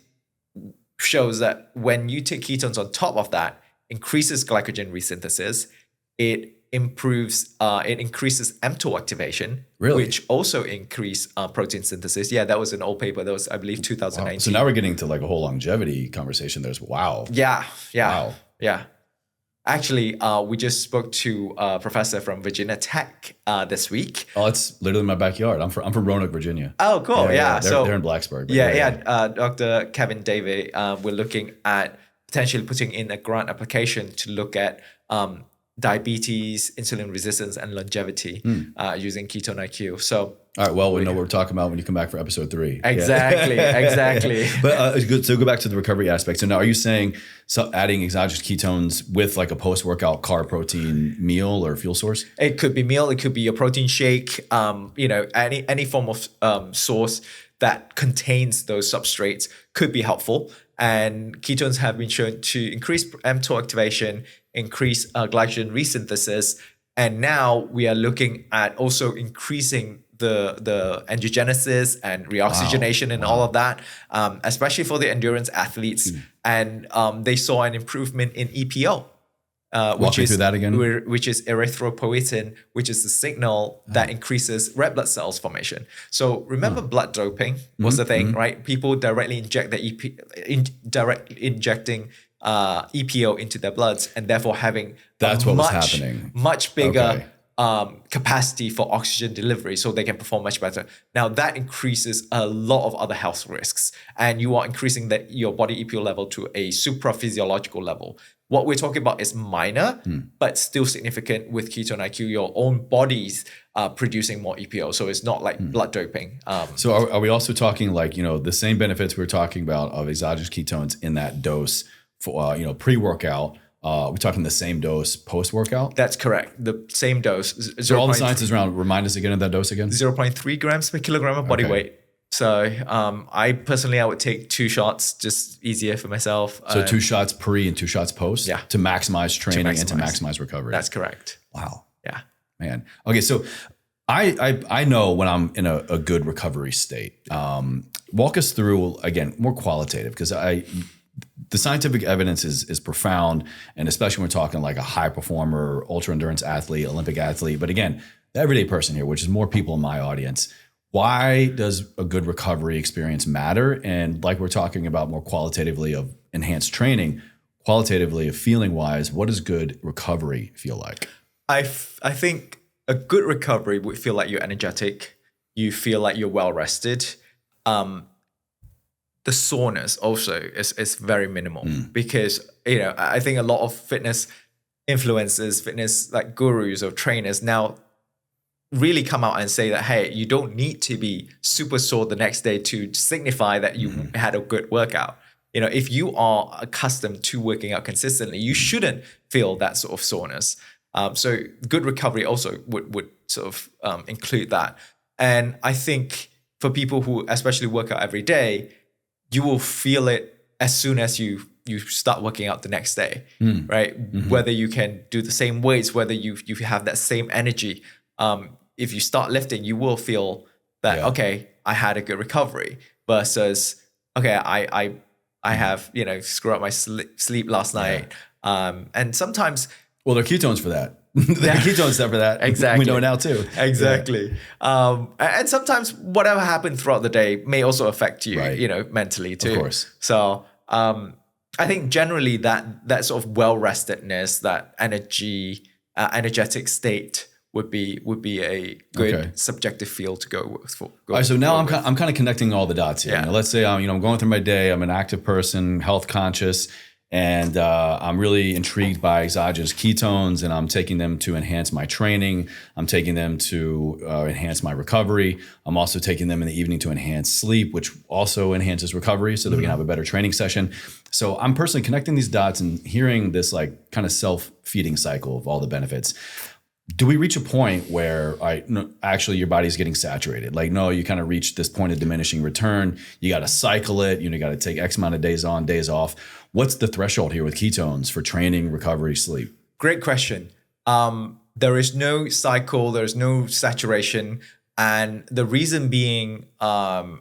shows that when you take ketones on top of that, increases glycogen resynthesis, it increases mTOR activation, which also increase protein synthesis. Yeah, that was an old paper. That was, I believe, 2019. Wow. So now we're getting to like a whole longevity conversation. Wow. Yeah. Actually, we just spoke to a professor from Virginia Tech this week. Oh, it's literally my backyard. I'm from Roanoke, Virginia. Oh, cool. Yeah. They're in Blacksburg. Dr. Kevin David, we're looking at potentially putting in a grant application to look at diabetes, insulin resistance, and longevity using Ketone IQ. So, all right. Well, we know what we're talking about when you come back for episode 3. Exactly. But so go back to the recovery aspect. So now, are you saying adding exogenous ketones with like a post-workout carb protein meal or fuel source? It could be meal. It could be a protein shake. Any form of source that contains those substrates could be helpful. And ketones have been shown to increase mTOR activation, increase glycogen resynthesis, and now we are looking at also increasing the angiogenesis and reoxygenation and all of that, especially for the endurance athletes. And they saw an improvement in EPO. Walk me through that again. Which is erythropoietin, which is the signal that increases red blood cells formation. So remember, blood doping was the thing, right? People directly inject injecting EPO into their bloods, and therefore having much bigger capacity for oxygen delivery, so they can perform much better. Now that increases a lot of other health risks, and you are increasing your body EPO level to a supra-physiological level. What we're talking about is minor, but still significant with Ketone IQ. Your own body's producing more EPO, so it's not like blood doping. So are we also talking like, the same benefits we were talking about of exogenous ketones in that dose for pre-workout? We're talking the same dose post-workout? That's correct. The same dose. So all the science is around, remind us again of that dose again? 0.3 grams per kilogram of body weight. So I would take 2 shots, just easier for myself. So 2 shots pre and 2 shots post to maximize training and to maximize recovery. That's correct. Wow. Yeah. Man. Okay, so I know when I'm in a good recovery state. Walk us through, again, more qualitative, because the scientific evidence is profound, and especially when we're talking like a high performer, ultra endurance athlete, Olympic athlete. But again, the everyday person here, which is more people in my audience, why does a good recovery experience matter? And like we're talking about more qualitatively of enhanced training, qualitatively of feeling wise, what does good recovery feel like? I think a good recovery would feel like you're energetic. You feel like you're well rested. The soreness also is very minimal because, I think a lot of fitness influencers, fitness like gurus or trainers now really come out and say that, hey, you don't need to be super sore the next day to signify that you had a good workout. If you are accustomed to working out consistently, you shouldn't feel that sort of soreness. So good recovery also would sort of include that. And I think for people who especially work out every day, you will feel it as soon as you start working out the next day, right? Whether you can do the same weights, whether you have that same energy. If you start lifting, you will feel that, okay, I had a good recovery versus, okay, I have, screwed up my sleep last night. And sometimes... Well, there are ketones for that. There are ketones for that. Exactly. We know it now too. Exactly. Yeah. And sometimes whatever happened throughout the day may also affect you, mentally too. Of course. So I think generally that sort of well-restedness, that energetic state would be a good subjective feel to go with. All right, so now I'm kind of connecting all the dots here. Yeah. Let's say I'm going through my day. I'm an active person, health conscious, and I'm really intrigued by exogenous ketones, and I'm taking them to enhance my training. I'm taking them to enhance my recovery. I'm also taking them in the evening to enhance sleep, which also enhances recovery so that we can have a better training session. So I'm personally connecting these dots and hearing this like kind of self-feeding cycle of all the benefits. Do we reach a point where actually your body's getting saturated? Like, no, you kind of reach this point of diminishing return. You got to cycle it. You got to take X amount of days on, days off. What's the threshold here with ketones for training, recovery, sleep? Great question. There is no cycle. There's no saturation. And the reason being, I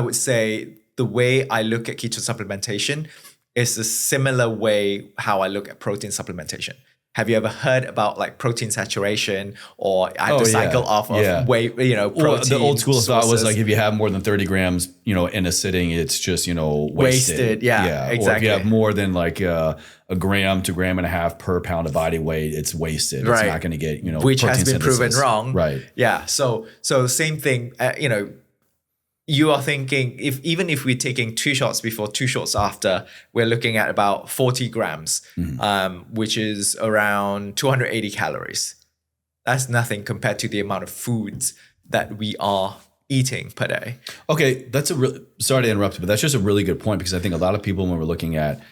would say the way I look at ketone supplementation is a similar way how I look at protein supplementation. Have you ever heard about like protein saturation or I have to cycle off of weight, protein? Well, the old school sources. thought was like, if you have more than 30 grams, in a sitting, it's just, wasted. Yeah, exactly. Or if you have more than like a gram to gram and a half per pound of body weight, it's wasted. Right. It's not going to get, which has been synthesis. proven wrong. Right. Yeah. So same thing, you are thinking even if we're taking 2 shots before, 2 shots after, we're looking at about 40 grams, which is around 280 calories. That's nothing compared to the amount of foods that we are eating per day. Okay, sorry to interrupt, but that's just a really good point, because I think a lot of people, when we're looking at,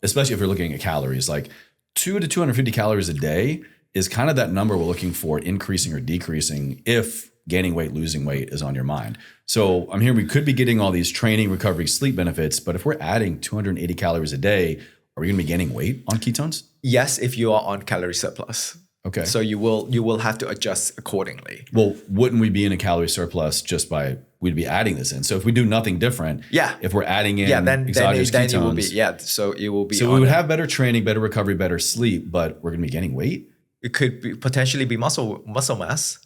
especially if you're looking at calories, like 200 to 250 calories a day is kind of that number we're looking for increasing or decreasing if gaining weight, losing weight is on your mind. So I'm hearing we could be getting all these training, recovery, sleep benefits, but if we're adding 280 calories a day, are we going to be gaining weight on ketones? Yes, if you are on calorie surplus. Okay. So you will have to adjust accordingly. Well, wouldn't we be in a calorie surplus we'd be adding this in? So if we do nothing different, if we're adding in exogenous ketones, it will be, so it will be. So we would have better training, better recovery, better sleep, but we're going to be gaining weight? It could be potentially be muscle mass,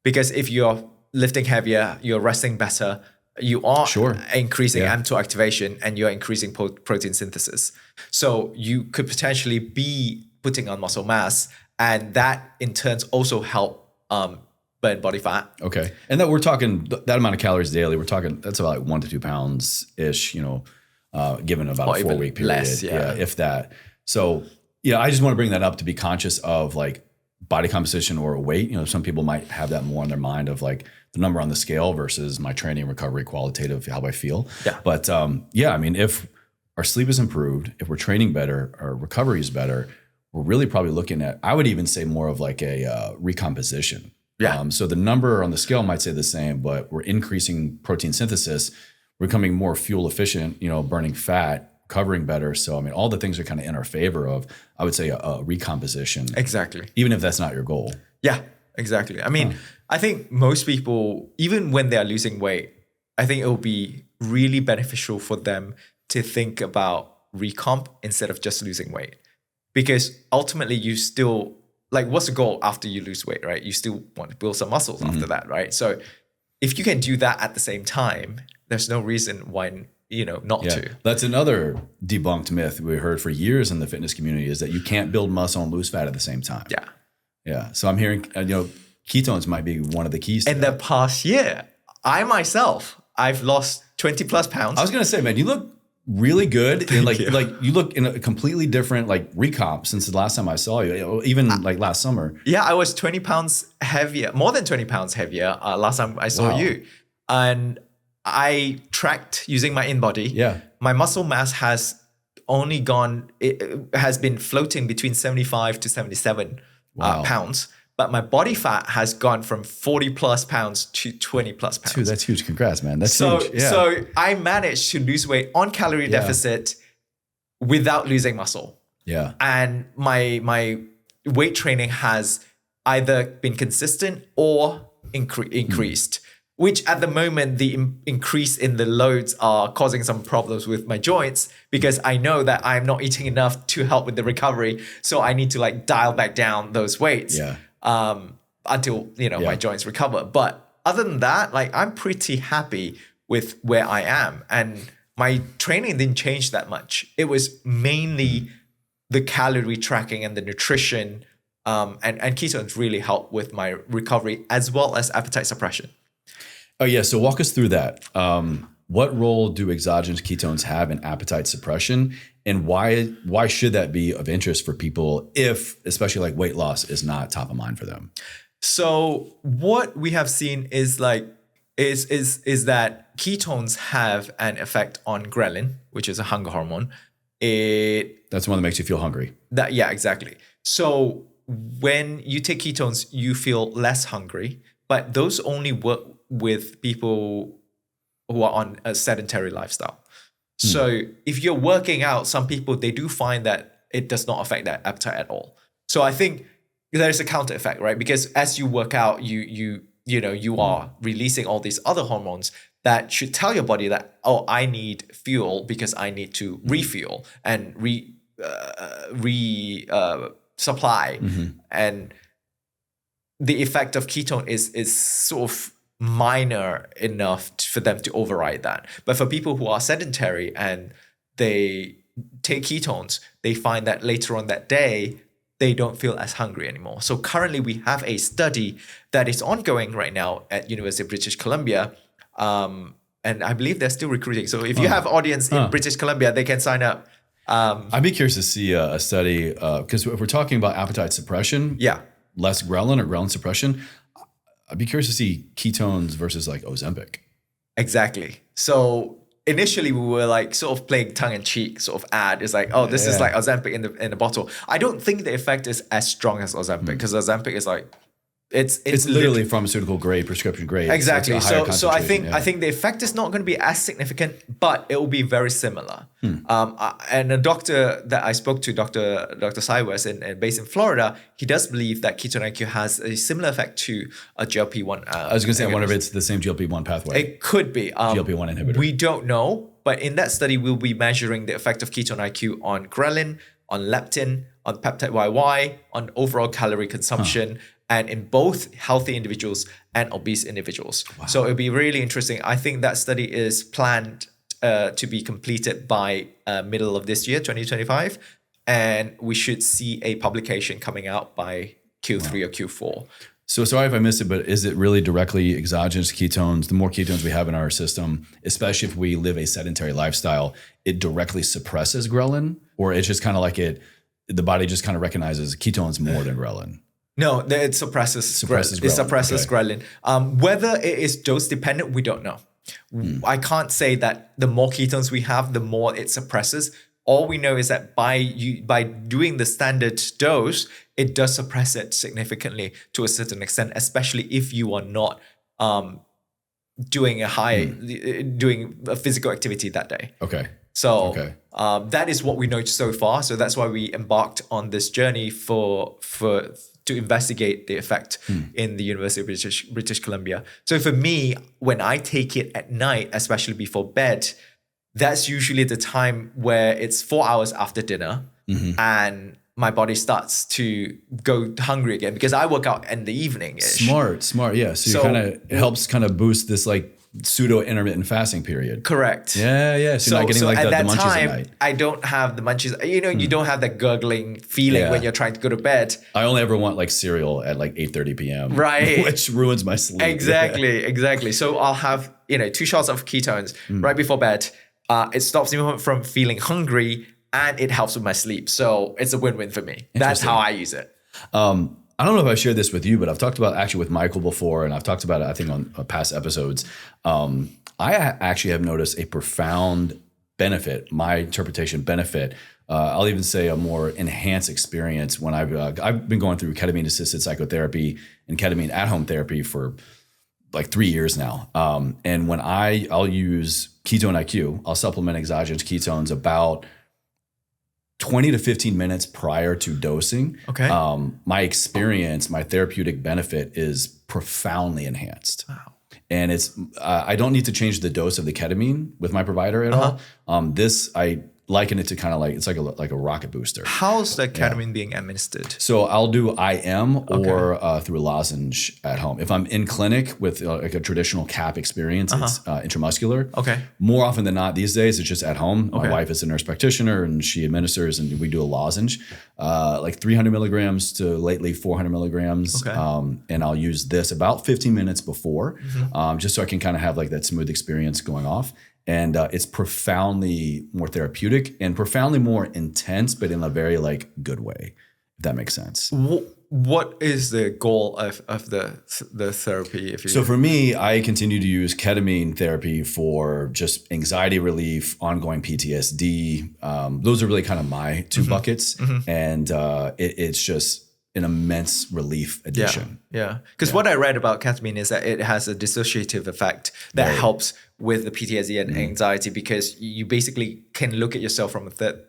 because if you're lifting heavier, you're resting better, you are increasing mTOR activation and you're increasing protein synthesis. So you could potentially be putting on muscle mass, and that in turn also help burn body fat. Okay. And that we're talking that amount of calories daily, we're talking that's about like 1 to 2 pounds ish, given about a 4-week period. Less, if that. So I just want to bring that up to be conscious of like body composition or weight. Some people might have that more in their mind of like the number on the scale versus my training, recovery, qualitative, how I feel. Yeah. But I mean, if our sleep is improved, if we're training better, our recovery is better, we're really probably looking at, I would even say more of like a recomposition. Yeah. So the number on the scale might say the same, but we're increasing protein synthesis, we're becoming more fuel efficient, burning fat, recovering better. So, I mean, all the things are kind of in our favor of, I would say, a recomposition. Exactly. Even if that's not your goal. Yeah, exactly. I mean, I think most people, even when they're losing weight, I think it will be really beneficial for them to think about recomp instead of just losing weight. Because ultimately you still, like, what's the goal after you lose weight, right? You still want to build some muscles after that, right? So if you can do that at the same time, there's no reason why, not to. That's another debunked myth we heard for years in the fitness community, is that you can't build muscle and lose fat at the same time. Yeah. Yeah. So I'm hearing, ketones might be one of the keys to In the past year, I've lost 20 plus pounds. I was going to say, man, you look really good. And like you. You look in a completely different like recomp since the last time I saw you, even like last summer. Yeah, I was 20 pounds heavier, more than 20 pounds heavier last time I saw you. And I tracked using my InBody. Yeah. My muscle mass has only it has been floating between 75 to 77 pounds. But my body fat has gone from 40 plus pounds to 20 plus pounds. Dude, that's huge. Congrats, man. That's huge. Yeah. So I managed to lose weight on calorie deficit without losing muscle. Yeah. And my weight training has either been consistent or increased, which at the moment, the increase in the loads are causing some problems with my joints, because I know that I'm not eating enough to help with the recovery. So I need to like dial back down those weights. Yeah. Until my joints recover. But other than that, like, I'm pretty happy with where I am, and my training didn't change that much. It was mainly the calorie tracking and the nutrition, and ketones really help with my recovery as well as appetite suppression. Oh yeah, so walk us through that. What role do exogenous ketones have in appetite suppression? And why should that be of interest for people if, especially like weight loss, is not top of mind for them? So what we have seen is that ketones have an effect on ghrelin, which is a hunger hormone. That's the one that makes you feel hungry. Exactly. So when you take ketones, you feel less hungry, but those only work with people who are on a sedentary lifestyle. So if you're working out, some people, they do find that it does not affect their appetite at all. So I think there's a counter effect, right? Because as you work out, you you are releasing all these other hormones that should tell your body that, oh, I need fuel because I need to refuel and supply. And the effect of ketone is sort of minor enough for them to override that. But for people who are sedentary and they take ketones, they find that later on that day, they don't feel as hungry anymore. So currently we have a study that is ongoing right now at University of British Columbia. And I believe they're still recruiting. So if you have audience in British Columbia, they can sign up. I'd be curious to see a study, because if we're talking about appetite suppression, less ghrelin or ghrelin suppression, I'd be curious to see ketones versus like Ozempic. Exactly. So initially we were like sort of playing tongue in cheek sort of ad. It's like, oh, this is like Ozempic in the bottle. I don't think the effect is as strong as Ozempic because Ozempic is like, it's literally pharmaceutical grade, prescription grade. Exactly. So I think the effect is not going to be as significant, but it will be very similar. And a doctor that I spoke to, Dr. Cywes, based in Florida, he does believe that Ketone IQ has a similar effect to a GLP-1. I was going to say, I wonder if it's the same GLP-1 pathway. It could be. GLP-1 inhibitor. We don't know, but in that study, we'll be measuring the effect of Ketone IQ on ghrelin, on leptin, on peptide YY, on overall calorie consumption, and in both healthy individuals and obese individuals. Wow. So it'll be really interesting. I think that study is planned to be completed by middle of this year, 2025. And we should see a publication coming out by Q3 or Q4. So sorry if I missed it, but is it really directly exogenous ketones? The more ketones we have in our system, especially if we live a sedentary lifestyle, it directly suppresses ghrelin? Or it's just kind of like the body just kind of recognizes ketones more than ghrelin? No, it suppresses ghrelin. It suppresses ghrelin. Whether it is dose dependent, we don't know. I can't say that the more ketones we have, the more it suppresses. All we know is that by doing the standard dose, it does suppress it significantly to a certain extent, especially if you are not doing a physical activity that day. Okay. So that is what we know so far. So that's why we embarked on this journey to investigate the effect in the University of British Columbia. So for me, when I take it at night, especially before bed, that's usually the time where it's 4 hours after dinner and my body starts to go hungry again because I work out in the evening. Smart. Yeah. So it helps kind of boost this like pseudo intermittent fasting period. Correct. Yeah. So you're not getting like the munchies time, at night. I don't have the munchies. You don't have that gurgling feeling when you're trying to go to bed. I only ever want like cereal at like 8:30 p.m. Right. Which ruins my sleep. Exactly. So I'll have 2 shots of ketones right before bed. It stops me from feeling hungry and it helps with my sleep. So it's a win-win for me. That's how I use it. I don't know if I shared this with you, but I've talked about actually with Michael before, and I've talked about it, I think, on past episodes. I actually have noticed a profound benefit, my interpretation benefit. I'll even say a more enhanced experience when I've been going through ketamine-assisted psychotherapy and ketamine at-home therapy for like 3 years now. And when I'll use Ketone IQ, I'll supplement exogenous ketones about 20 to 15 minutes prior to dosing. Okay. My experience, my therapeutic benefit is profoundly enhanced. Wow. And I don't need to change the dose of the ketamine with my provider at all. I liken it to kind of like, it's like a rocket booster. How's the ketamine being administered? So I'll do IM or through a lozenge at home. If I'm in clinic with like a traditional CAP experience, it's intramuscular. Okay. More often than not these days, it's just at home. My wife is a nurse practitioner and she administers and we do a lozenge, like 300 milligrams to lately 400 milligrams. Okay. And I'll use this about 15 minutes before, just so I can kind of have like that smooth experience going off. And it's profoundly more therapeutic and profoundly more intense, but in a very like good way, if that makes sense. What is the goal of the therapy? So for me, I continue to use ketamine therapy for just anxiety relief, ongoing PTSD. Those are really kind of my two buckets. And it's just an immense relief addition. Yeah. Because what I read about ketamine is that it has a dissociative effect that helps with the PTSD and anxiety because you basically can look at yourself from a third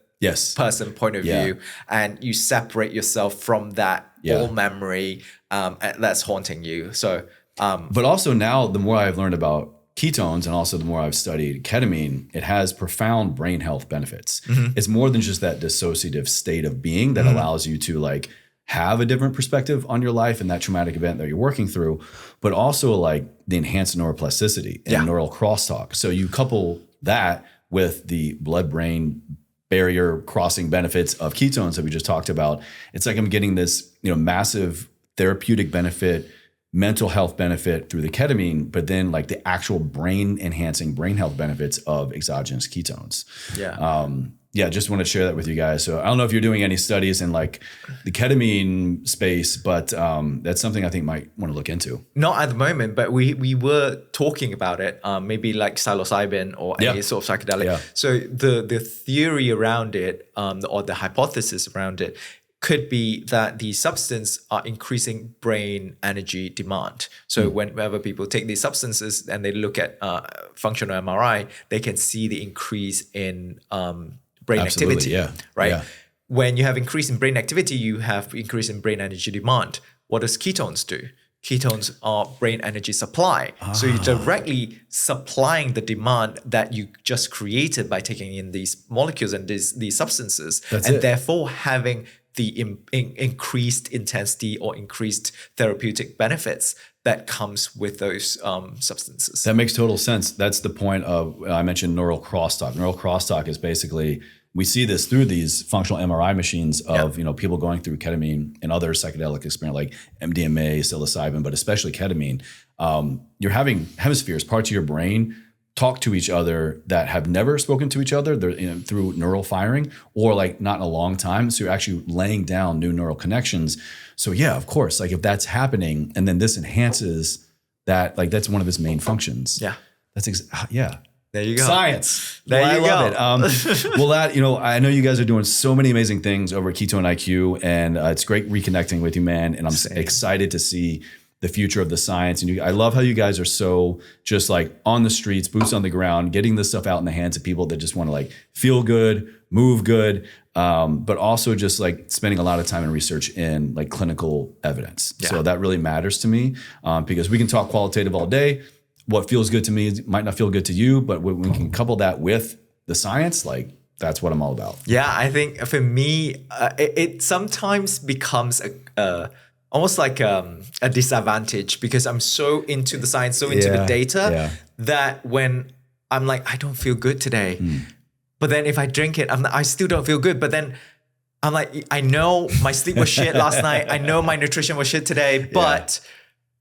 person point of view and you separate yourself from that old memory that's haunting you. So But also now, the more I've learned about ketones and also the more I've studied ketamine, it has profound brain health benefits. It's more than just that dissociative state of being that allows you to like have a different perspective on your life and that traumatic event that you're working through, but also like the enhanced neuroplasticity and neural crosstalk. So you couple that with the blood-brain barrier crossing benefits of ketones that we just talked about. It's like I'm getting this, massive therapeutic benefit, mental health benefit through the ketamine, but then like the actual brain enhancing brain health benefits of exogenous ketones. Just want to share that with you guys. So I don't know if you're doing any studies in like the ketamine space, but that's something I think might want to look into. Not at the moment, but we were talking about it, maybe like psilocybin or any sort of psychedelic. Yeah. So the theory around it, or the hypothesis around it, could be that the substance are increasing brain energy demand. So whenever people take these substances and they look at functional MRI, they can see the increase in brain activity, right? Yeah. When you have increase in brain activity, you have increase in brain energy demand. What does ketones do? Ketones are brain energy supply. So you're directly supplying the demand that you just created by taking in these molecules and these substances, therefore having the increased intensity or increased therapeutic benefits that comes with those substances. That makes total sense. That's the point of, I mentioned neural crosstalk. Neural crosstalk is basically, we see this through these functional MRI machines of, people going through ketamine and other psychedelic experience like MDMA, psilocybin, but especially ketamine. You're having hemispheres, parts of your brain talk to each other that have never spoken to each other. They're through neural firing or like not in a long time. So you're actually laying down new neural connections. So yeah, of course, like if that's happening and then this enhances that, like that's one of its main functions. Yeah. There you go. Science. I love it. Well, that, I know you guys are doing so many amazing things over at Ketone IQ, and it's great reconnecting with you, man. And I'm excited to see the future of the science. And I love how you guys are so just like on the streets, boots on the ground, getting this stuff out in the hands of people that just want to like feel good, move good, but also just like spending a lot of time and research in like clinical evidence. So that really matters to me, because we can talk qualitative all day. What feels good to me might not feel good to you, but when we can couple that with the science, like that's what I'm all about. Yeah, I think for me, it sometimes becomes almost like a disadvantage because I'm so into the science, so into the data that when I'm like, I don't feel good today, but then if I drink it, I still don't feel good. But then I'm like, I know my sleep was shit last night. I know my nutrition was shit today, but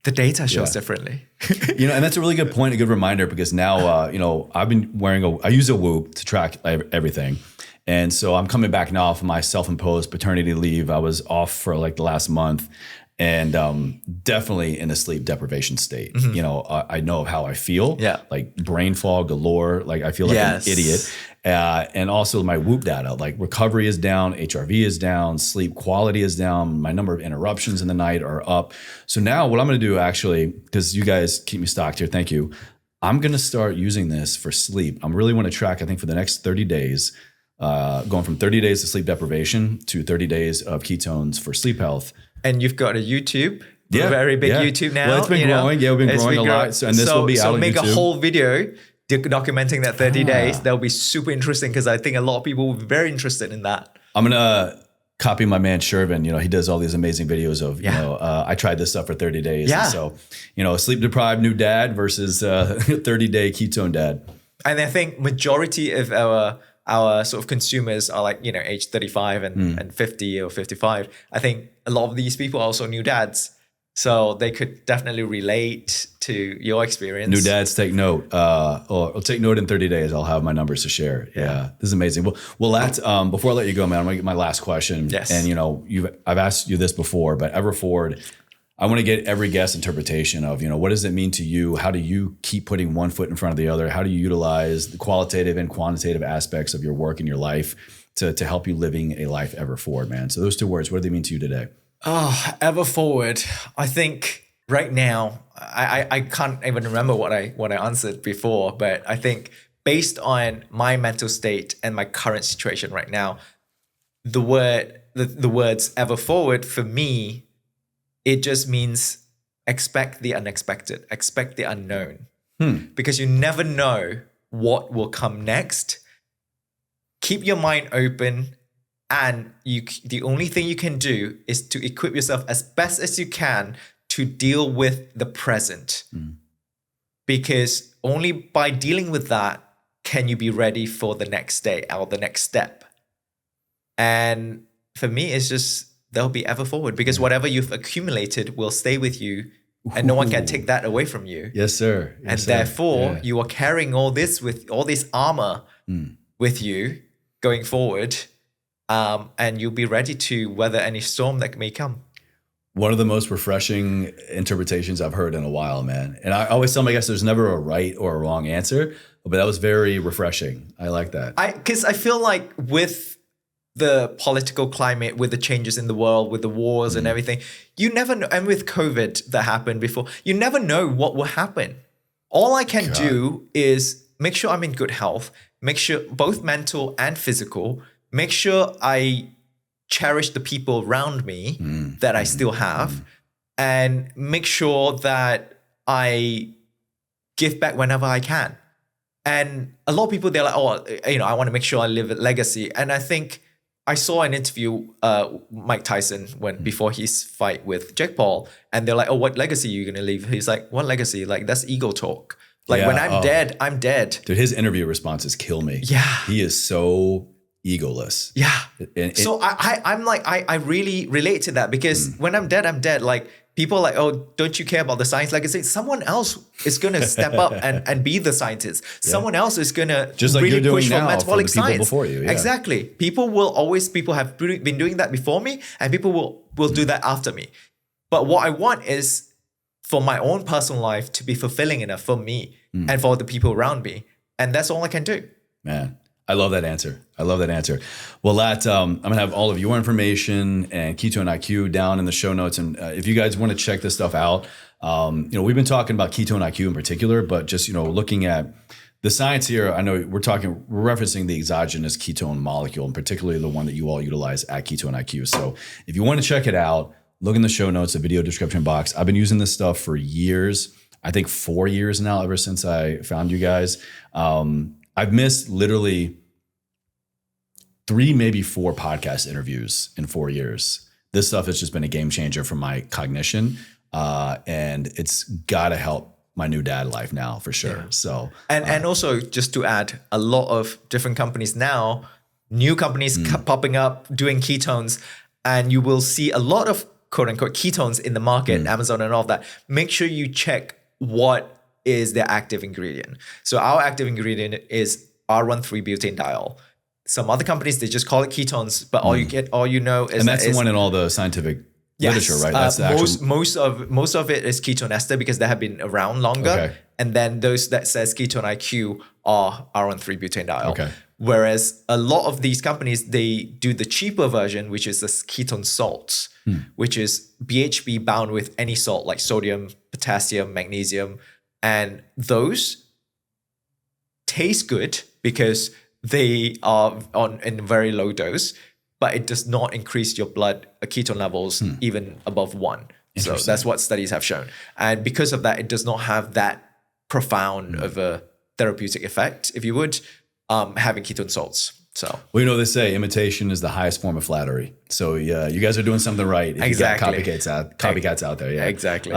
the data shows differently. And that's a really good point, a good reminder, because now, I've been I use a Whoop to track everything. And so I'm coming back now off my self-imposed paternity leave. I was off for like the last month and definitely in a sleep deprivation state. I know how I feel, like brain fog galore. Like I feel like an idiot. And also my Whoop data, like recovery is down, HRV is down, sleep quality is down. My number of interruptions in the night are up. So now what I'm going to do actually, because you guys keep me stocked here, thank you. I'm going to start using this for sleep. I really want to track, I think for the next 30 days, going from 30 days of sleep deprivation to 30 days of ketones for sleep health. And you've got a YouTube, very big YouTube now. Well, it's been growing. Yeah, we've been growing a lot. So, and this will be out on YouTube. So make a whole video documenting that 30 days. That'll be super interesting because I think a lot of people will be very interested in that. I'm going to copy my man Shervin. He does all these amazing videos of, I tried this stuff for 30 days. Yeah. And so, sleep deprived new dad versus 30-day ketone dad. And I think majority of our sort of consumers are like, age 35 and 50 or 55. I think a lot of these people are also new dads. So they could definitely relate to your experience. New dads, take note. Or take note in 30 days. I'll have my numbers to share. Yeah. This is amazing. Well, Latt, before I let you go, man, I'm going to get my last question. Yes. And, I've asked you this before, but ever forward, I want to get every guest interpretation of, what does it mean to you? How do you keep putting one foot in front of the other? How do you utilize the qualitative and quantitative aspects of your work and your life to help you living a life ever forward, man? So those two words, what do they mean to you today? Oh, ever forward. I think right now, I can't even remember what I answered before, but I think based on my mental state and my current situation right now, the words ever forward for me, it just means expect the unexpected, expect the unknown, because you never know what will come next. Keep your mind open, and the only thing you can do is to equip yourself as best as you can to deal with the present. Because only by dealing with that can you be ready for the next day or the next step. And for me, it's just they'll be ever forward, because whatever you've accumulated will stay with you, and no one can take that away from you. Yes, sir. Yes, and sir. therefore, you are carrying all this armor with you going forward, and you'll be ready to weather any storm that may come. One of the most refreshing interpretations I've heard in a while, man. And I always tell my guests there's never a right or a wrong answer, but that was very refreshing. I like that. Because I feel like with the political climate, with the changes in the world, with the wars and everything, you never know. And with COVID that happened before, you never know what will happen. All I can do is make sure I'm in good health, make sure both mental and physical, make sure I cherish the people around me that I still have, and make sure that I give back whenever I can. And a lot of people, they're like, oh, I want to make sure I leave a legacy. And I think I saw an interview, Mike Tyson, before his fight with Jake Paul, and they're like, oh, what legacy are you going to leave? He's like, what legacy? Like, that's ego talk. Like, when I'm dead, I'm dead. Dude, his interview responses kill me. Yeah. He is so egoless. Yeah. So I'm like, I really relate to that, because when I'm dead, I'm dead. Like, people are like, oh, don't you care about the science legacy? Someone else is going to step up and be the scientist. Someone else is going to just like really you're doing push now for metabolic for the people science. before you. Yeah. Exactly. People have been doing that before me, and people will do that after me. But what I want is for my own personal life to be fulfilling enough for me and for the people around me. And that's all I can do. Man, I love that answer. Well, Latt, I'm going to have all of your information and Ketone IQ down in the show notes. And if you guys want to check this stuff out, we've been talking about Ketone IQ in particular, but just, looking at the science here, I know we're referencing the exogenous ketone molecule, and particularly the one that you all utilize at Ketone IQ. So if you want to check it out, look in the show notes, the video description box. I've been using this stuff for years. I think 4 years now, ever since I found you guys. I've missed literally 3, maybe 4 podcast interviews in 4 years. This stuff has just been a game changer for my cognition. And it's got to help my new dad life now for sure. Yeah. So, and also just to add, a lot of different companies now, new companies popping up doing ketones, and you will see a lot of quote unquote ketones in the market, Amazon and all of that. Make sure you check what is their active ingredient. So our active ingredient is R1,3-butanediol. Some other companies, they just call it ketones, but all you know is, and that's the one in all the scientific literature, right? That's the most of it is ketone ester, because they have been around longer. Okay. And then those that says Ketone IQ are R1,3-butanediol. Okay. Whereas a lot of these companies, they do the cheaper version, which is the ketone salts, which is BHB bound with any salt like sodium, potassium, magnesium. And those taste good because they are in very low dose, but it does not increase your blood ketone levels even above 1. So that's what studies have shown. And because of that, it does not have that profound of a therapeutic effect, if you would, having ketone salts. So, well, they say imitation is the highest form of flattery. So yeah, you guys are doing something right. If exactly. You got copycats out there. Yeah, exactly.